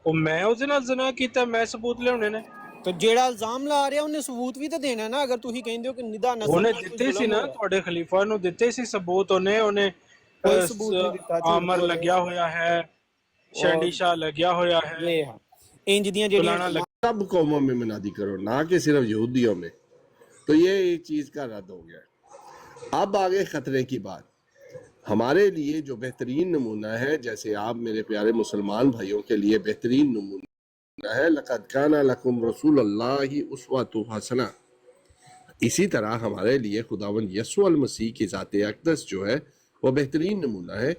ਉਹ ਮੈਂ ਉਹਦੇ ਨਾਲ ਜ਼ਨਾ ਕੀਤਾ, ਮੈਂ ਸਬੂਤ ਲਿਆਉਣੇ ਨੇ। ਤੇ ਜਿਹੜਾ ਇਲਜ਼ਾਮ ਲਾ ਰਿਹਾ ਉਹਨੇ ਸਬੂਤ ਵੀ ਤਾਂ ਦੇਣਾ ਨਾ। ਅਗਰ ਤੁਸੀਂ ਕਹਿੰਦੇ ਹੋ ਕਿ ਨਿਦਾ ਨਸਰ, ਉਹਨੇ ਦਿੱਤੇ ਸੀ ਨਾ, ਤੁਹਾਡੇ ਖਲੀਫਾ ਨੂੰ ਦਿੱਤੇ ਸੀ ਸਬੂਤ। ਉਹਨੇ ਕੋਈ ਸਬੂਤ ਨਹੀਂ ਦਿੱਤਾ। ਆਮਰ ਲੱਗਿਆ ਹੋਇਆ ਹੈ, शंडी शाह लगा होया है। इंज दियां जेड़ियां सब कौमों में मुनादी करो, ना कि सिर्फ यहूदियों में। तो ये चीज़ का रद्द हो गया है। اب آگے خطرے کی بات. ہمارے لیے جو بہترین نمونہ ہے، جیسے آپ میرے پیارے مسلمان بھائیوں کے لیے بہترین نمونہ ہے، لَقَدْ كَانَ لَكُمْ رَسُولُ اللَّهِ أُسْوَةٌ حَسَنَةٌ، اسی طرح ہمارے لیے خداوند یسوع المسیح کی ذات اقدس جو ہے وہ بہترین نمونہ ہے،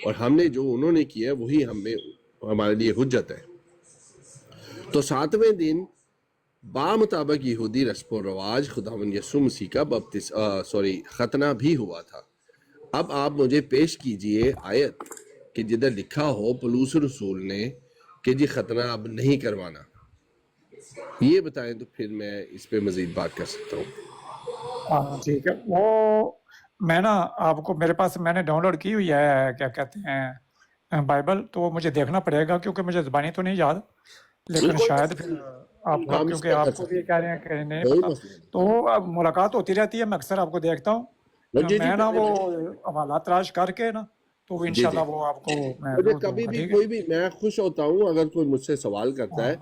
اور ہم نے جو انہوں نے کیا ہے وہی ہمارے لیے حجت ہے. تو 7ویں دن مطابق یہودی رسم و رواج خداوند یسوع مسیح کا ختنہ بھی ہوا تھا. اب آپ مجھے پیش کیجئے آیت کہ جدھر لکھا ہو پولس رسول نے کہ جی ختنہ اب نہیں کروانا. یہ بتائیں تو پھر میں اس پہ مزید بات کر سکتا ہوں. ہاں ٹھیک ہے. وہ میں نا آپ کو میرے پاس میں نے ڈاؤن لوڈ کی ہوئی ہے کیا کہتے ہیں بائبل، تو وہ مجھے دیکھنا پڑے گا کیونکہ مجھے زبانی تو نہیں یاد، لیکن شاید پھر آپ کا، ہم اس کیونکہ پہ کر آپ کو سکتے بھی کہہ رہے ہیں کہ نہیں کوئی پتا، مسئلہ نہیں. تو اب ملاقات ہوتی رہتی ہے، میں اکثر آپ کو دیکھتا ہوں. جی جی میں نا پیارے وہ بھائی، حوالات تلاش کر کے نا تو وہ جی جی انشاءاللہ وہ آپ کو میں مجھے ضرور دوں کبھی گا. بھی ٹھیک ہے. کوئی بھی، میں خوش ہوتا ہوں اگر کوئی مجھ سے سوال کرتا ہے،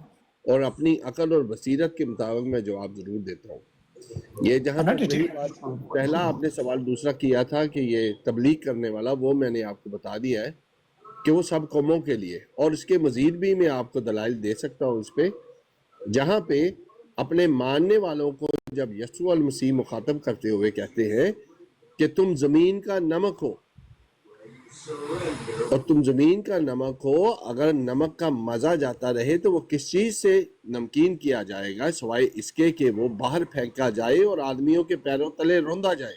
اور اپنی عقل اور بصیرت کے مطابق میں جواب ضرور دیتا ہوں. یہ جہاں نا تک ٹھیک رہی ہے. بات، پہلا آپ نے سوال دوسرا کیا تھا کہ یہ تبلیغ کرنے والا، وہ میں نے آپ کو بتا دیا ہے کہ وہ سب قوموں کے لیے، اور اس کے مزید بھی میں آپ کو دلائل دے سکتا ہوں اس پہ، جہاں پہ اپنے ماننے والوں کو جب یسوع المسیح مخاطب کرتے ہوئے کہتے ہیں کہ تم زمین کا نمک ہو، اور تم زمین کا نمک ہو، اگر نمک کا مزہ جاتا رہے تو وہ کس چیز سے نمکین کیا جائے گا سوائے اس کے کہ وہ باہر پھینکا جائے اور آدمیوں کے پیروں تلے روندا جائے.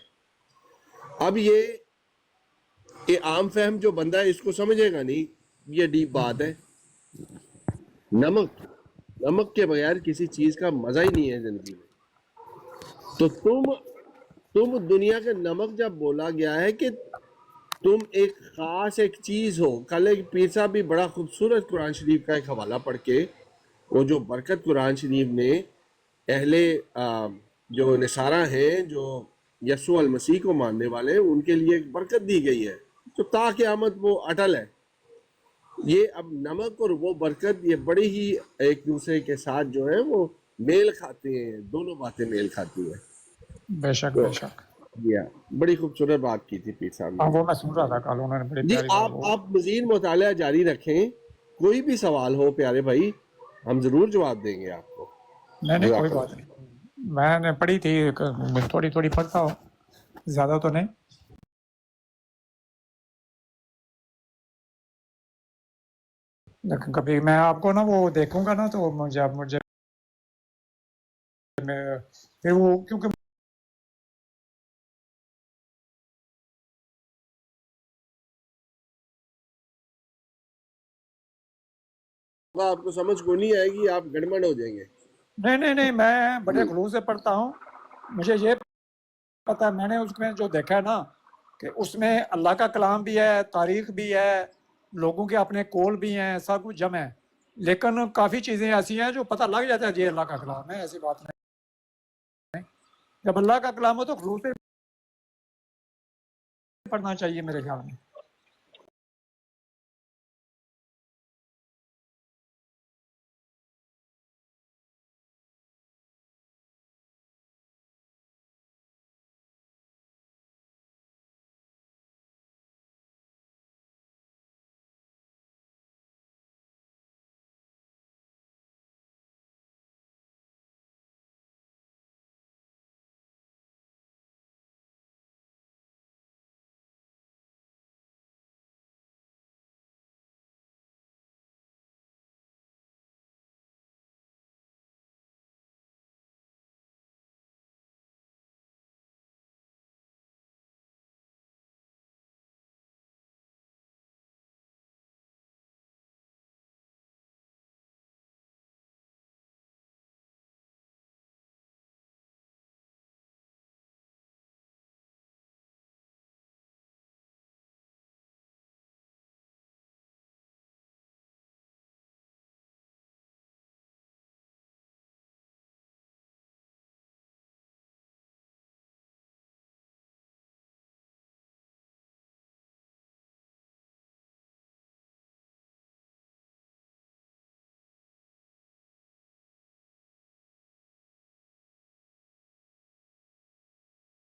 اب یہ عام فہم جو بندہ ہے اس کو سمجھے گا نہیں، یہ ڈیپ بات ہے. نمک کے بغیر کسی چیز کا مزہ ہی نہیں ہے زندگی میں. تو تم دنیا کے نمک جب بولا گیا ہے کہ تم ایک خاص ایک چیز ہو. کل ایک پیر صاحب بھی بڑا خوبصورت قرآن شریف کا ایک حوالہ پڑھ کے، وہ جو برکت قرآن شریف نے اہل جو نصارہ ہیں، جو یسوع المسیح کو ماننے والے ہیں، ان کے لیے ایک برکت دی گئی ہے تو تا قیامت وہ اٹل ہے. یہ اب نمک اور وہ برکت یہ بڑی ہی ایک دوسرے کے ساتھ جو ہے وہ میل کھاتے ہیں، دونوں باتیں میل کھاتی ہیں. بے شک تو بے شک. بڑی خوبصورت بات کی تھی پیر صاحب نے. ہاں وہ میں سن رہا تھا کل، انہوں نے بڑی جی پیاری بات. وہ آپ مزید مطالعہ جاری رکھیں، کوئی بھی سوال ہو پیارے بھائی ہم ضرور جواب دیں گے آپ کو. نہیں کوئی جزاک بات اللہ. نہیں. میں نے پڑھی تھی، تھوڑی تھوڑی پڑھتا ہوں، زیادہ تو نہیں. لیکن کبھی میں آپ کو نا وہ دیکھوں گا نا تو مجھے پھر وہ، کیونکہ آپ کو سمجھ کو نہیں آئے گی، آپ گڑبڑ ہو جائیں گے. نہیں میں بڑے خلوص سے پڑھتا ہوں. مجھے یہ پتا ہے، میں نے اس میں جو دیکھا ہے نا کہ اس میں اللہ کا کلام بھی ہے، تاریخ بھی ہے، لوگوں کے اپنے قول بھی ہیں، سب کچھ جمع ہے. لیکن کافی چیزیں ایسی ہیں جو پتہ لگ جاتا ہے یہ اللہ کا کلام ہے. ایسی بات نہیں. جب اللہ کا کلام ہو تو خلوص سے پڑھنا چاہیے میرے خیال میں.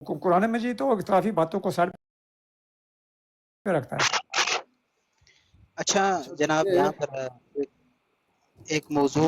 कुरान मजीद तो इख्तलाफी बातों को साइड पे रखता है। अच्छा जनाब, यहाँ पर एक मौजू